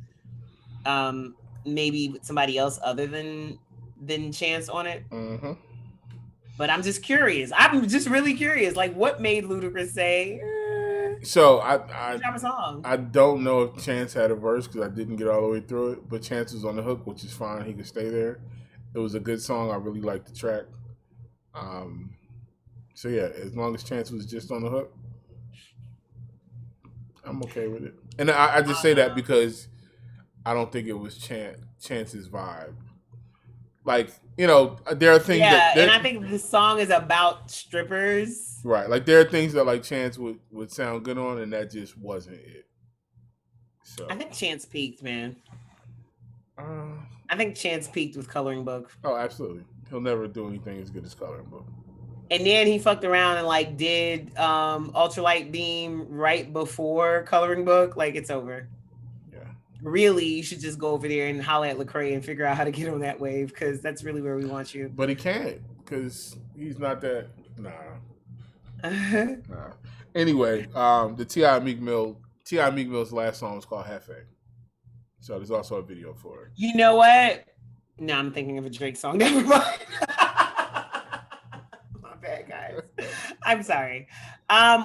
Maybe with somebody else other than Chance on it. Mm-hmm. But I'm just curious. I'm just really curious. Like, what made Ludacris say? So drop a song. I don't know if Chance had a verse because I didn't get all the way through it. But Chance was on the hook, which is fine. He could stay there. It was a good song. I really liked the track. So yeah, as long as Chance was just on the hook, I'm okay with it. And I just say that because I don't think it was Chance's vibe. Like, there are things and I think the song is about strippers. Right. Like, there are things that like Chance would sound good on, and that just wasn't it. So I think Chance peaked, man. I think Chance peaked with Coloring Book. Oh, absolutely. He'll never do anything as good as Coloring Book. And then he fucked around and like did Ultralight Beam right before Coloring Book. Like, it's over. Really, you should just go over there and holler at Lecrae and figure out how to get on that wave, because that's really where we want you. But he can't, because he's not that. Nah. Anyway, the T.I. Meek Mill's last song is called Hefe. So there's also a video for it. You know what? No, I'm thinking of a Drake song. Never mind. My bad, guys. I'm sorry.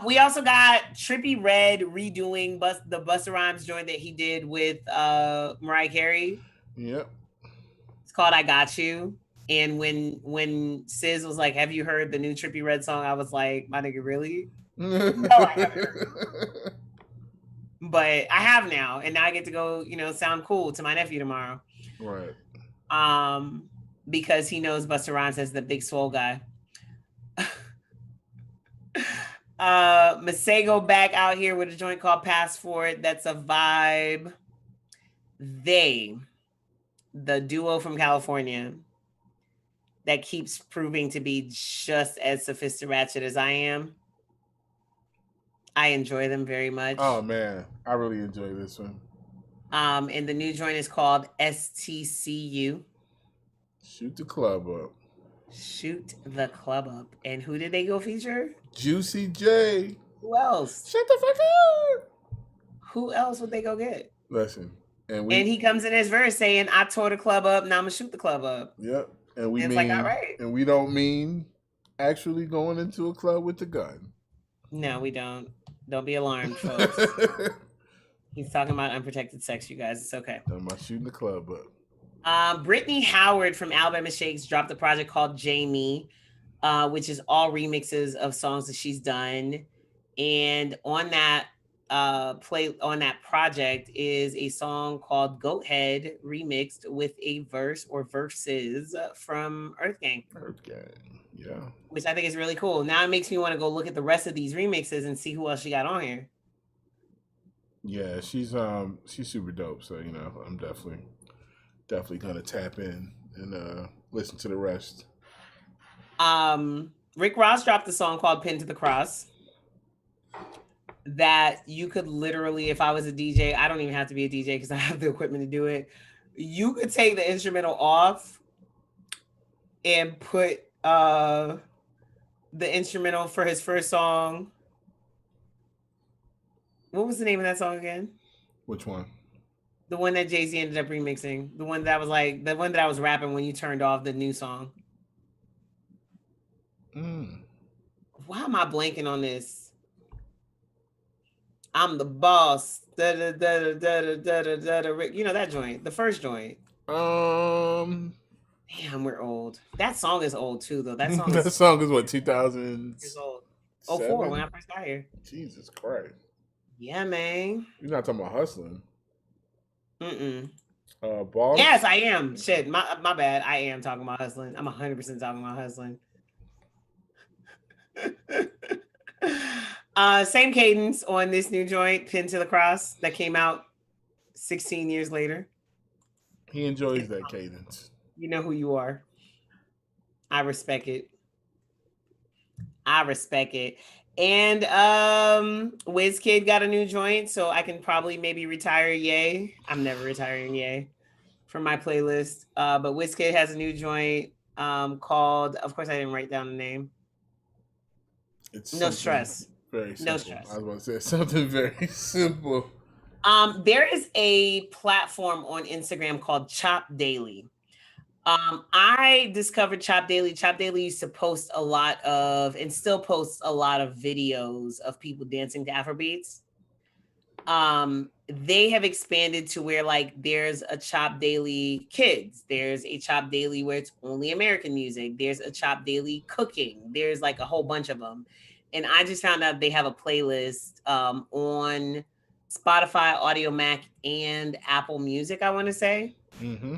We also got Trippie Redd redoing the Busta Rhymes joint that he did with Mariah Carey. Yep. It's called "I Got You." And when Sis was like, "Have you heard the new Trippie Redd song?" I was like, "My nigga, really?" No, I haven't heard. But I have now, and now I get to go, sound cool to my nephew tomorrow. Right. Because he knows Busta Rhymes as the big swole guy. Masego back out here with a joint called Passport. That's a vibe. The duo from California that keeps proving to be just as sophisticated as I am. I enjoy them very much. Oh man, I really enjoy this one. And the new joint is called STCU. Shoot the club up. Shoot the club up. And who did they go feature? Juicy J. Who else? Shut the fuck up. Who else would they go get? Listen. And he comes in his verse saying, "I tore the club up, now I'm gonna shoot the club up." Yep. And it's like, all right. And we don't mean actually going into a club with the gun. No, we don't. Don't be alarmed, folks. He's talking about unprotected sex, you guys. It's okay. I'm not shooting the club up. Brittany Howard from Alabama Shakes dropped a project called Jamie, which is all remixes of songs that she's done. And on that project is a song called Goat Head remixed with a verse or verses from Earth Gang. Yeah. Which I think is really cool. Now it makes me want to go look at the rest of these remixes and see who else she got on here. Yeah, she's super dope. So, I'm definitely gonna tap in and listen to the rest. Rick Ross dropped a song called Pin to the Cross that you could literally, if I was a DJ, I don't even have to be a DJ because I have the equipment to do it. You could take the instrumental off and put the instrumental for his first song. What was the name of that song again? Which one? The one that Jay-Z ended up remixing. The one that I was rapping when you turned off the new song. Why am I blanking on this? I'm the boss. That joint. The first joint. Damn, we're old. That song is old too, though. That song is what, 2000 years old. 04 when I first got here. Jesus Christ. Yeah, man. You're not talking about Hustling. Boss? Yes, I am. Shit, my bad. I am talking about Hustling. I'm 100% talking about Hustling. Same cadence on this new joint, Pin to the Cross, that came out 16 years later. He enjoys that cadence. You know who you are. I respect it. And WizKid got a new joint, so I can probably maybe retire Ye. I'm never retiring Ye from my playlist. But WizKid has a new joint called, of course I didn't write down the name. It's No Stress. Very simple. No Stress. I was about to say something very simple. There is a platform on Instagram called Chop Daily. I discovered Chop Daily. Chop Daily used to post a lot of, and still posts a lot of videos of people dancing to Afrobeats. They have expanded to where there's a Chop Daily Kids. There's a Chop Daily where it's only American music. There's a Chop Daily Cooking. There's a whole bunch of them. And I just found out they have a playlist on Spotify, Audio Mac, and Apple Music, I want to say. Mm-hmm.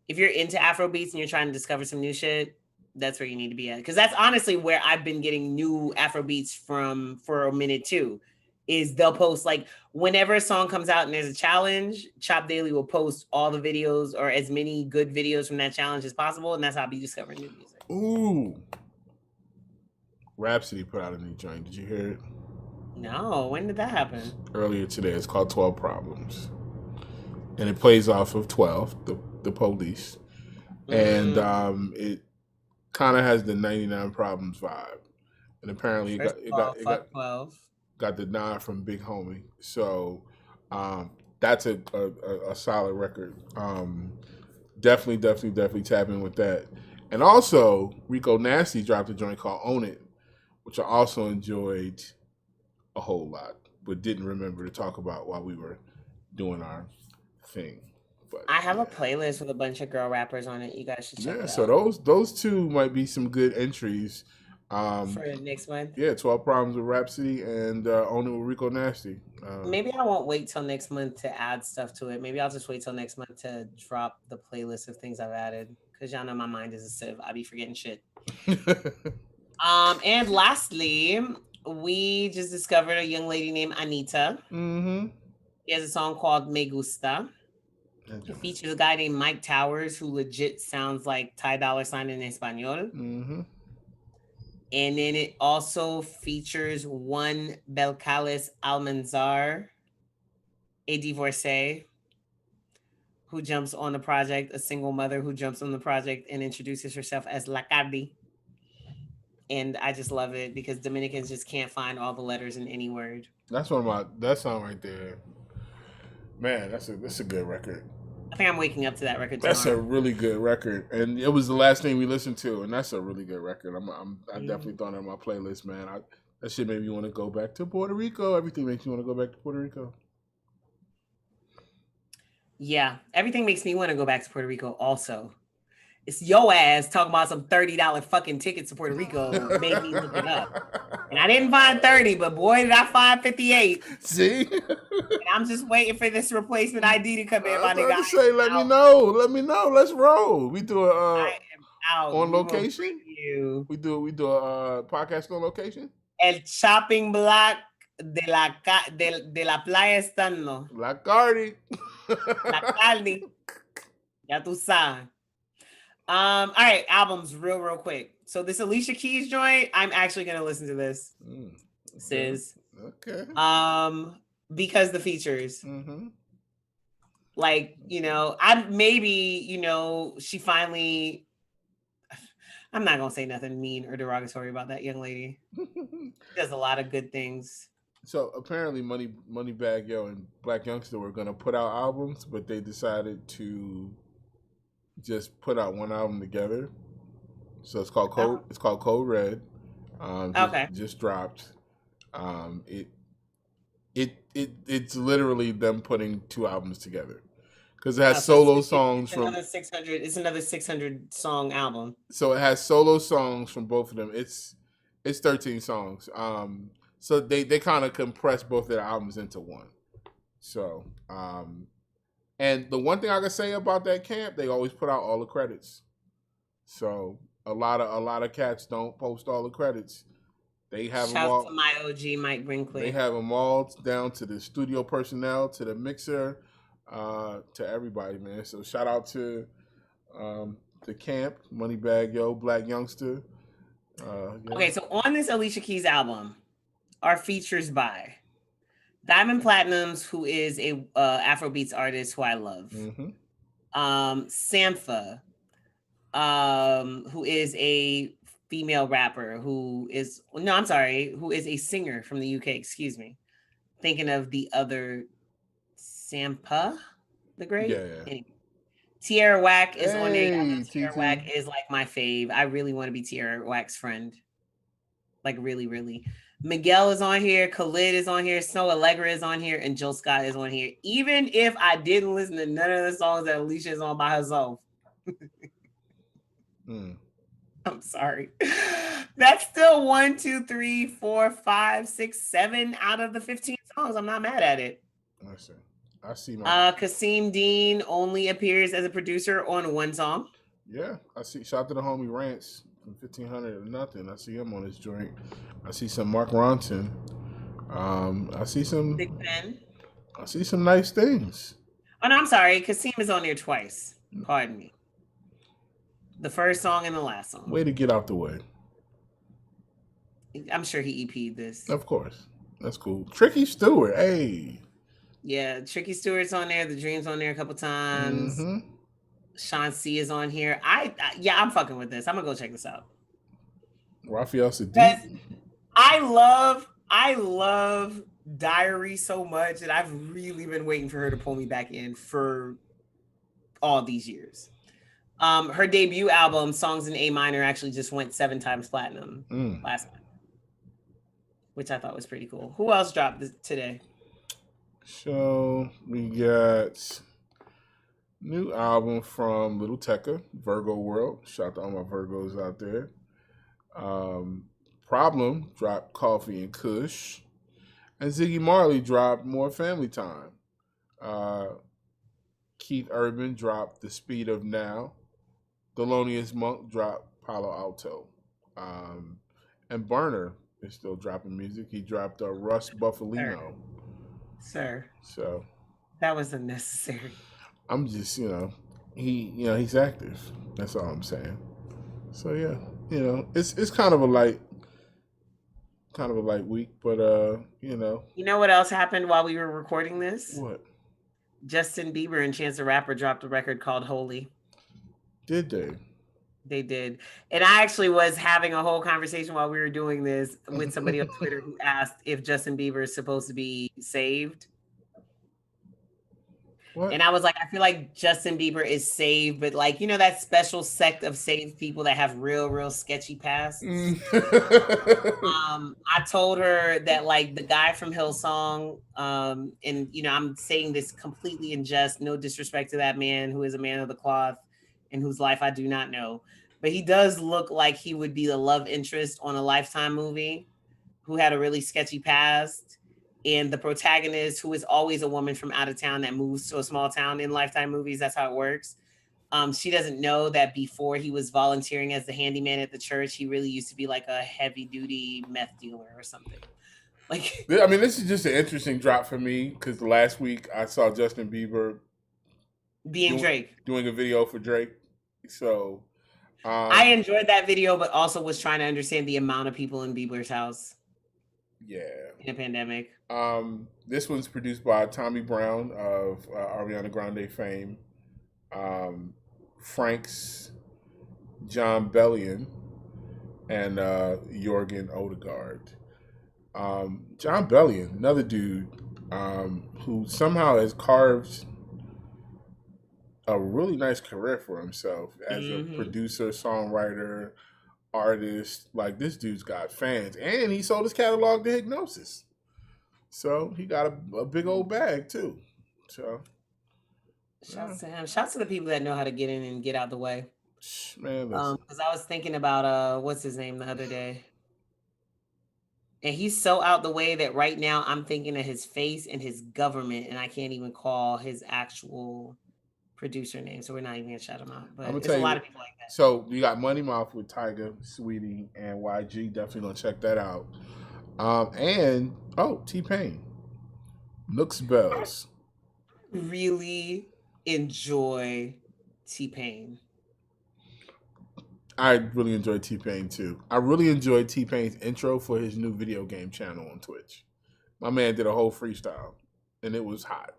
If you're into Afrobeats and you're trying to discover some new shit, that's where you need to be at. Because that's honestly where I've been getting new Afrobeats from for a minute too. Is they'll post whenever a song comes out and there's a challenge, Chop Daily will post all the videos or as many good videos from that challenge as possible. And that's how I'll be discovering new music. Ooh. Rhapsody put out a new joint. Did you hear it? No. When did that happen? Earlier today. It's called 12 Problems. And it plays off of 12, the Police. And it kind of has the 99 Problems vibe. And apparently it got the nod from Big Homie. So that's a solid record. Definitely tap in with that. And also, Rico Nasty dropped a joint called Own It, which I also enjoyed a whole lot, but didn't remember to talk about while we were doing our thing. But I have a yeah. playlist with a bunch of girl rappers on it. You guys should check Yeah, it so out those two might be some good entries. for next month. Yeah, 12 Problems with Rhapsody and Own It with Rico Nasty. Maybe I won't wait till next month to add stuff to it. Maybe I'll just wait till next month to drop the playlist of things I've added. Because y'all know my mind is a sieve. I be forgetting shit. And lastly, we just discovered a young lady named Anita. Mm-hmm. She has a song called Me Gusta. It features a guy named Mike Towers who legit sounds like Ty Dolla $ign in Espanol. Mm-hmm. And then it also features one Belcalis Almanzar, a divorcee who jumps on the project, a single mother who jumps on the project and introduces herself as La Cardi. And I just love it because Dominicans just can't find all the letters in any word. That's one of my that song right there. Man, that's a good record. I think I'm waking up to that record That's a tomorrow. really good record, and it was the last thing we listened to, and that's a really good record. I definitely thought on my playlist, man. That shit made me want to go back to Puerto Rico. Everything makes me want to go back to Puerto Rico. Yeah, everything makes me want to go back to Puerto Rico also. It's your ass talking about some $30 fucking tickets to Puerto Rico made me look it up. And I didn't find 30, but boy, did I find 58. See? And I'm just waiting for this replacement ID to come in, my I was nigga. about to say, let me know. Let's roll. We do I am out. on We location. You. We do a podcast on location. El chopping block de la playa estando. La Cardi. La Cardi. Ya tú sabes. All right, albums real quick. So this Alicia Keys joint, I'm actually gonna listen to this. Okay. Sis. Okay. Because the features. Mm-hmm. Like, she finally, I'm not gonna say nothing mean or derogatory about that young lady. She does a lot of good things. So apparently Moneybagg Yo and Black Youngster were gonna put out albums, but they decided to just put out one album together. So it's called Code. It's called Code Red. Just dropped. It's literally them putting two albums together because it has solo songs from another 600. It's another 600 song album. So it has solo songs from both of them. It's 13 songs. So they kind of compress both of their albums into one. So and the one thing I can say about that camp, they always put out all the credits. So a lot of cats don't post all the credits. They have them all. Shout out to my OG Mike Brinkley. They have them all down to the studio personnel, to the mixer, to everybody, man. So shout out to the camp, Moneybagg Yo, Black Youngster. Yeah. Okay, so on this Alicia Keys album are features by Diamond Platnumz, who is a Afrobeats artist who I love. Mm-hmm. Sampha, who is a female rapper who is a singer from the UK. Excuse me, thinking of the other Sampha, the Great. Yeah. Anyway, Tierra Whack is on there. Tierra Whack is like my fave. I really want to be Tierra Whack's friend. Like really, really. Miguel is on here, Khalid is on here, Snow Allegra is on here, and Jill Scott is on here. Even if I didn't listen to none of the songs that Alicia is on by herself. I'm sorry. That's still 1, 2, 3, 4, 5, 6, 7 out of the 15 songs. I'm not mad at it. I see. Kasim Dean only appears as a producer on one song. Yeah, I see. Shout out to the homie Rance. 1500 or nothing. I see him on this joint. I see some Mark Ronson. I see some Big Ben. I see some nice things. Oh no, I'm sorry. Kasim is on there twice. Pardon me. The first song and the last song. Way to get out the way. I'm sure he EP'd this. Of course. That's cool. Tricky Stewart. Hey. Yeah, Tricky Stewart's on there. The Dream's on there a couple times. Mm-hmm. Sean C is on here. I'm fucking with this. I'm gonna go check this out. Raphael Sadiq. I love Diary so much that I've really been waiting for her to pull me back in for all these years. Her debut album, Songs in A Minor, actually just went 7 times platinum last night. which I thought was pretty cool. Who else dropped today? So we got new album from Little Tecca, Virgo World. Shout out to all my Virgos out there. Um, Problem dropped Coffee and Kush. And Ziggy Marley dropped More Family Time. Uh, Keith Urban dropped The Speed of Now. Thelonious Monk dropped Palo Alto. And Burner is still dropping music. He dropped Russ Buffalino. Sir. So that was unnecessary. I'm just, he's active. That's all I'm saying. So yeah, it's kind of a light week, but You know what else happened while we were recording this? What? Justin Bieber and Chance the Rapper dropped a record called Holy. Did they? They did. And I actually was having a whole conversation while we were doing this with somebody on Twitter who asked if Justin Bieber is supposed to be saved. What? And I was like, I feel like Justin Bieber is saved, but like, that special sect of saved people that have real sketchy pasts. I told her that like the guy from Hillsong, and I'm saying this completely in jest, no disrespect to that man who is a man of the cloth and whose life I do not know, but he does look like he would be the love interest on a Lifetime movie who had a really sketchy past. And the protagonist, who is always a woman from out of town that moves to a small town in Lifetime movies, that's how it works. She doesn't know that before he was volunteering as the handyman at the church, he really used to be like a heavy duty meth dealer or something. Like, I mean, this is just an interesting drop for me because last week I saw Justin Bieber doing a video for Drake. So I enjoyed that video, but also was trying to understand the amount of people in Bieber's house. Yeah. In a pandemic. This one's produced by Tommy Brown of Ariana Grande fame, Frank's John Bellion, and Jorgen Odegaard. John Bellion, another dude who somehow has carved a really nice career for himself as a producer, songwriter, artist. Like, this dude's got fans, and he sold his catalog to Hipgnosis, so he got a big old bag too. So shouts to him. Shouts to the people that know how to get in and get out the way. Man, because I was thinking about what's his name the other day, and he's so out the way that right now I'm thinking of his face and his government, and I can't even call his actual producer name, so we're not even gonna shout him out. But there's a lot of people like that. So you got Money Mouth with Tyga, Sweetie, and YG. Definitely gonna check that out. And T-Pain, Nooks Bells. I really enjoy T-Pain. I really enjoy T-Pain too. I really enjoyed T-Pain's intro for his new video game channel on Twitch. My man did a whole freestyle, and it was hot.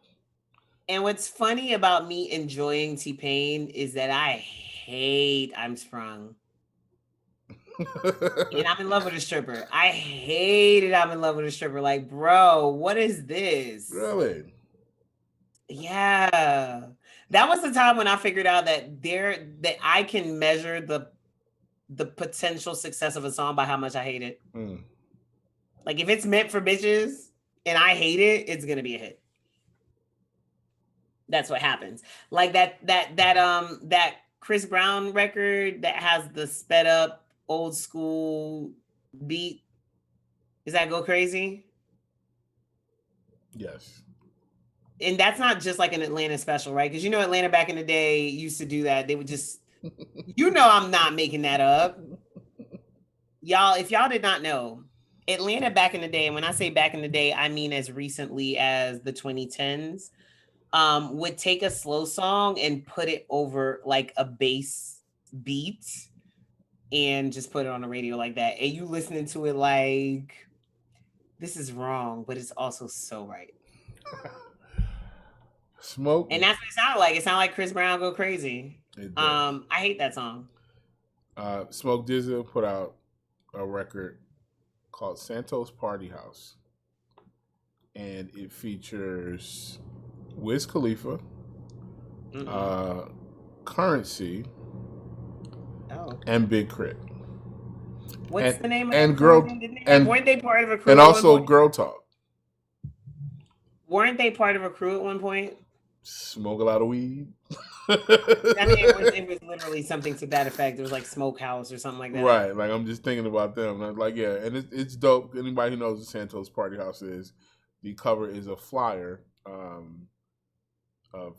And what's funny about me enjoying T-Pain is that I hate I'm Sprung. And I'm in love with a stripper. I hated I'm in love with a stripper. Like, bro, what is this? Really? Yeah. That was the time when I figured out that I can measure the potential success of a song by how much I hate it. Like, if it's meant for bitches and I hate it, it's gonna be a hit. That's what happens. Like that Chris Brown record that has the sped up old school beat. Does that go crazy? Yes. And that's not just like an Atlanta special, right? Because Atlanta back in the day used to do that. They would just, I'm not making that up. Y'all, if y'all did not know, Atlanta back in the day, and when I say back in the day, I mean as recently as the 2010s, would take a slow song and put it over like a bass beat and just put it on the radio like that. And you listening to it like, this is wrong, but it's also so right. Smoke. And that's what it sounded like. It sounded like Chris Brown Go Crazy. I hate that song. Smoke DZA put out a record called Santos Party House. And it features Wiz Khalifa, Currency, and Big Crit. What's the name of and that crew girl again? and Weren't they part of a crew and at one also point? Girl Talk. Weren't they part of a crew at one point? Smoke a lot of weed. I mean, it was literally something to that effect. It was like Smokehouse or something like that. Right, like I'm just thinking about them. And I'm like, yeah, and it's dope. Anybody who knows what Santos Party House is, the cover is a flyer of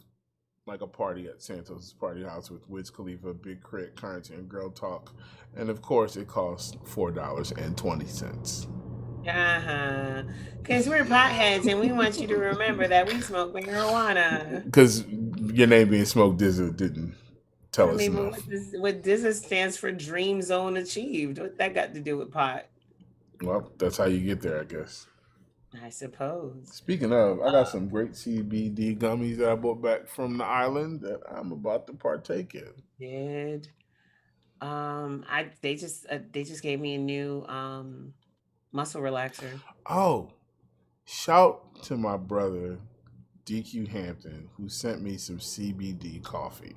like a party at Santos Party House with Wiz Khalifa, Big Crit, Currency, and Girl Talk, and of course it costs $4.20. Because we're potheads and we want you to remember that we smoke marijuana. Because your name being Smoke Dizza didn't tell I us mean, but enough. what DZA stands for Dream Zone Achieved. What that got to do with pot? Well, that's how you get there, I guess. I suppose. Speaking of, I got some great CBD gummies that I brought back from the island that I'm about to partake in. Did they just gave me a new muscle relaxer. Oh, shout to my brother DQ Hampton who sent me some CBD coffee.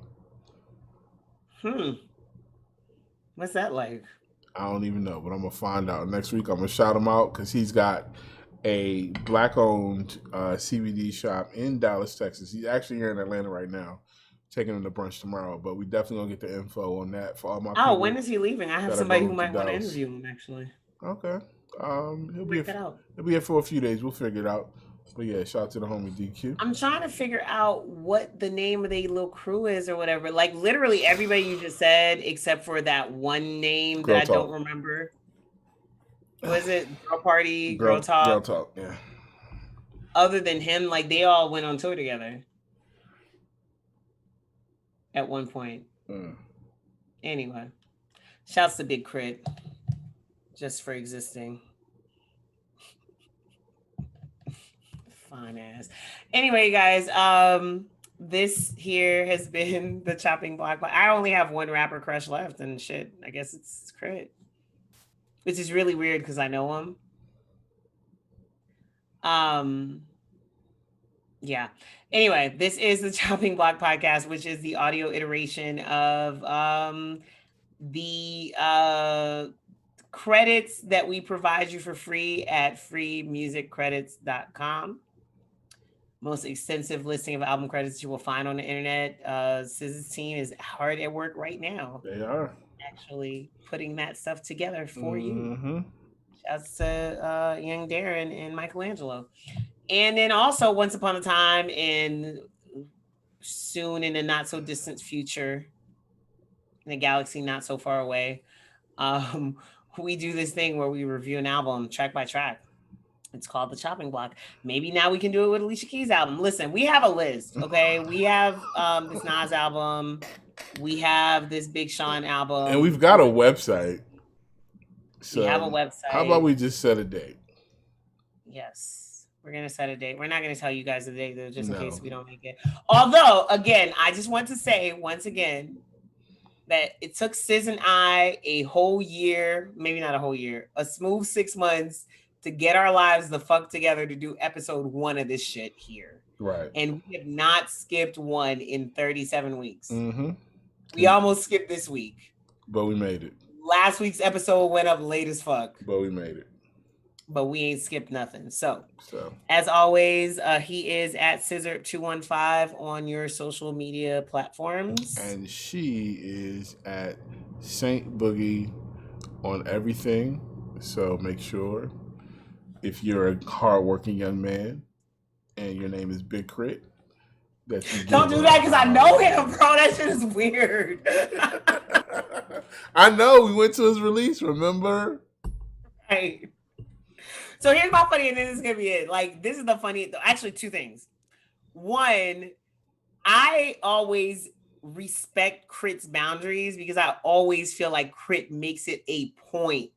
What's that like? I don't even know, but I'm gonna find out next week. I'm gonna shout him out because he's got a black-owned CBD shop in Dallas, Texas. He's actually here in Atlanta right now, taking him to brunch tomorrow. But we definitely gonna get the info on that for all my people. Oh, when is he leaving? I have somebody who might want to interview him actually. Okay. He'll be He'll be here for a few days. We'll figure it out. But yeah, shout out to the homie DQ. I'm trying to figure out what the name of the little crew is or whatever. Like literally everybody you just said, except for that one name Girl that Talk. I don't remember. Was it Girl Party, Girl Talk? Girl Talk, yeah. Other than him, like they all went on tour together at one point. Anyway, shouts to Big Crit just for existing. Fine ass. Anyway, guys, this here has been the Chopping Block. I only have one rapper crush left, and shit, I guess it's Crit, which is really weird because I know him. Yeah. Anyway, this is the Chopping Block podcast, which is the audio iteration of the credits that we provide you for free at freemusiccredits.com. Most extensive listing of album credits you will find on the internet. SZA's team is hard at work right now. They are actually putting that stuff together for you. Shouts to young Darren and Michelangelo. And then also once upon a time and soon in the not so distant future, in a galaxy not so far away, we do this thing where we review an album track by track. It's called the Chopping Block. Maybe now we can do it with Alicia Keys' album. Listen, we have a list, okay? We have this Nas album. We have this Big Sean album. And we've got a website. So we have a website. How about we just set a date? Yes. We're going to set a date. We're not going to tell you guys the date, though, just in case we don't make it. Although, again, I just want to say once again that it took Sis and I a whole year, maybe not a whole year, a smooth 6 months to get our lives the fuck together to do episode 1 of this shit here. Right. And we have not skipped one in 37 weeks. We almost skipped this week. But we made it. Last week's episode went up late as fuck. But we made it. But we ain't skipped nothing. So as always, he is at Scissor215 on your social media platforms. And she is at Saint Boogie on everything. So make sure, if you're a hardworking young man and your name is Big Crit, that you don't do that because I know him, bro. That shit is weird. I know. We went to his release, remember? Right. So here's my funny, and then this is gonna be it. Like, this is the funny. Actually, 2 things. One, I always respect Crit's boundaries because I always feel like Crit makes it a point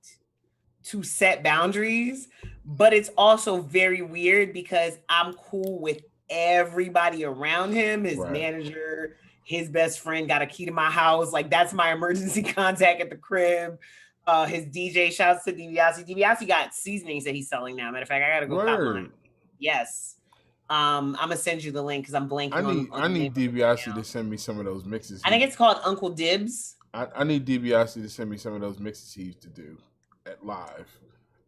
to set boundaries, but it's also very weird because I'm cool with everybody around him. His manager, his best friend got a key to my house. Like, that's my emergency contact at the crib. His DJ, shouts to DiBiase. DiBiase got seasonings that he's selling now. Matter of fact, I gotta go cop mine. Yes. I'm gonna send you the link because I'm blanking I need DiBiase to send me some of those mixes. I think it's called Uncle Dibs. I need DiBiase to send me some of those mixes he used to do. live.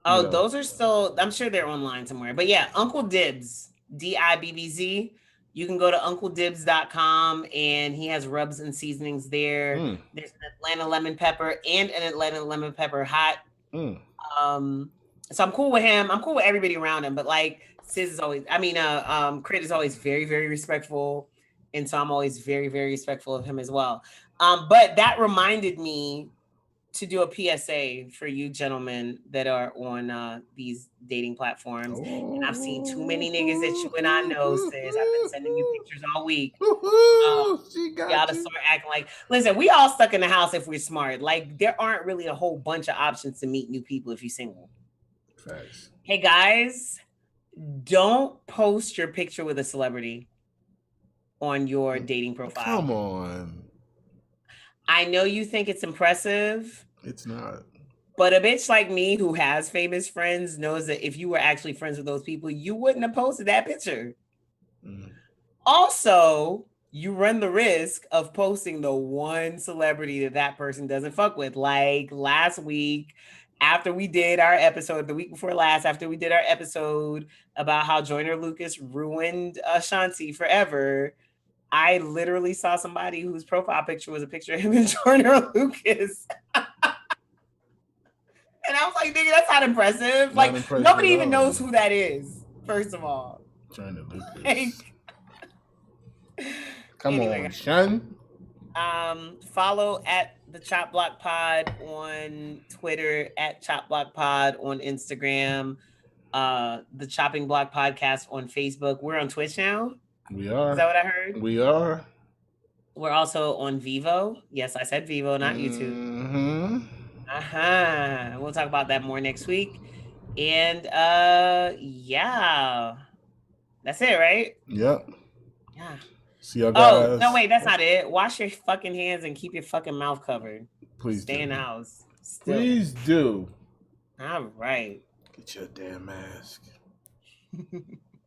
Oh, those are still, I'm sure they're online somewhere. But yeah, Uncle Dibs, Dibbz. You can go to uncledibs.com and he has rubs and seasonings there. There's an Atlanta lemon pepper and an Atlanta lemon pepper hot. So I'm cool with him. I'm cool with everybody around him. But like Sis is always, Crit is always very, very respectful. And so I'm always very, very respectful of him as well. But that reminded me to do a PSA for you gentlemen that are on these dating platforms. And I've seen too many niggas that you and I know, Sis. I've been sending you pictures all week. Y'all to start acting like, listen, we all stuck in the house if we're smart. Like, there aren't really a whole bunch of options to meet new people if you're single. Facts. Hey, guys, don't post your picture with a celebrity on your dating profile. Come on. I know you think it's impressive. It's not. But a bitch like me who has famous friends knows that if you were actually friends with those people, you wouldn't have posted that picture. Also, you run the risk of posting the one celebrity that person doesn't fuck with. Like last week, after we did our episode, the week before last, after we did our episode about how Joyner Lucas ruined Ashanti forever, I literally saw somebody whose profile picture was a picture of him and Joyner Lucas. And I was like, nigga, that's not impressive. Like, nobody even knows who that is, first of all. Joyner Lucas. Like, come on, Shun. Follow at the Chop Block Pod on Twitter, at Chop Block Pod on Instagram, the Chopping Block Podcast on Facebook. We're on Twitch now. We are. Is that what I heard? We are. We're also on Vivo. Yes, I said Vivo, not YouTube. We'll talk about that more next week. And yeah. That's it, right? Yep. Yeah. See y'all guys. Oh, no, wait, that's not it. Wash your fucking hands and keep your fucking mouth covered. Please stay in the house. Still. Please do. All right. Get your damn mask.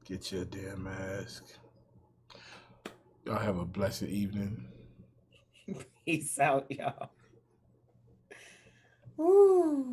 Get your damn mask. Y'all have a blessed evening. Peace out, y'all. Woo.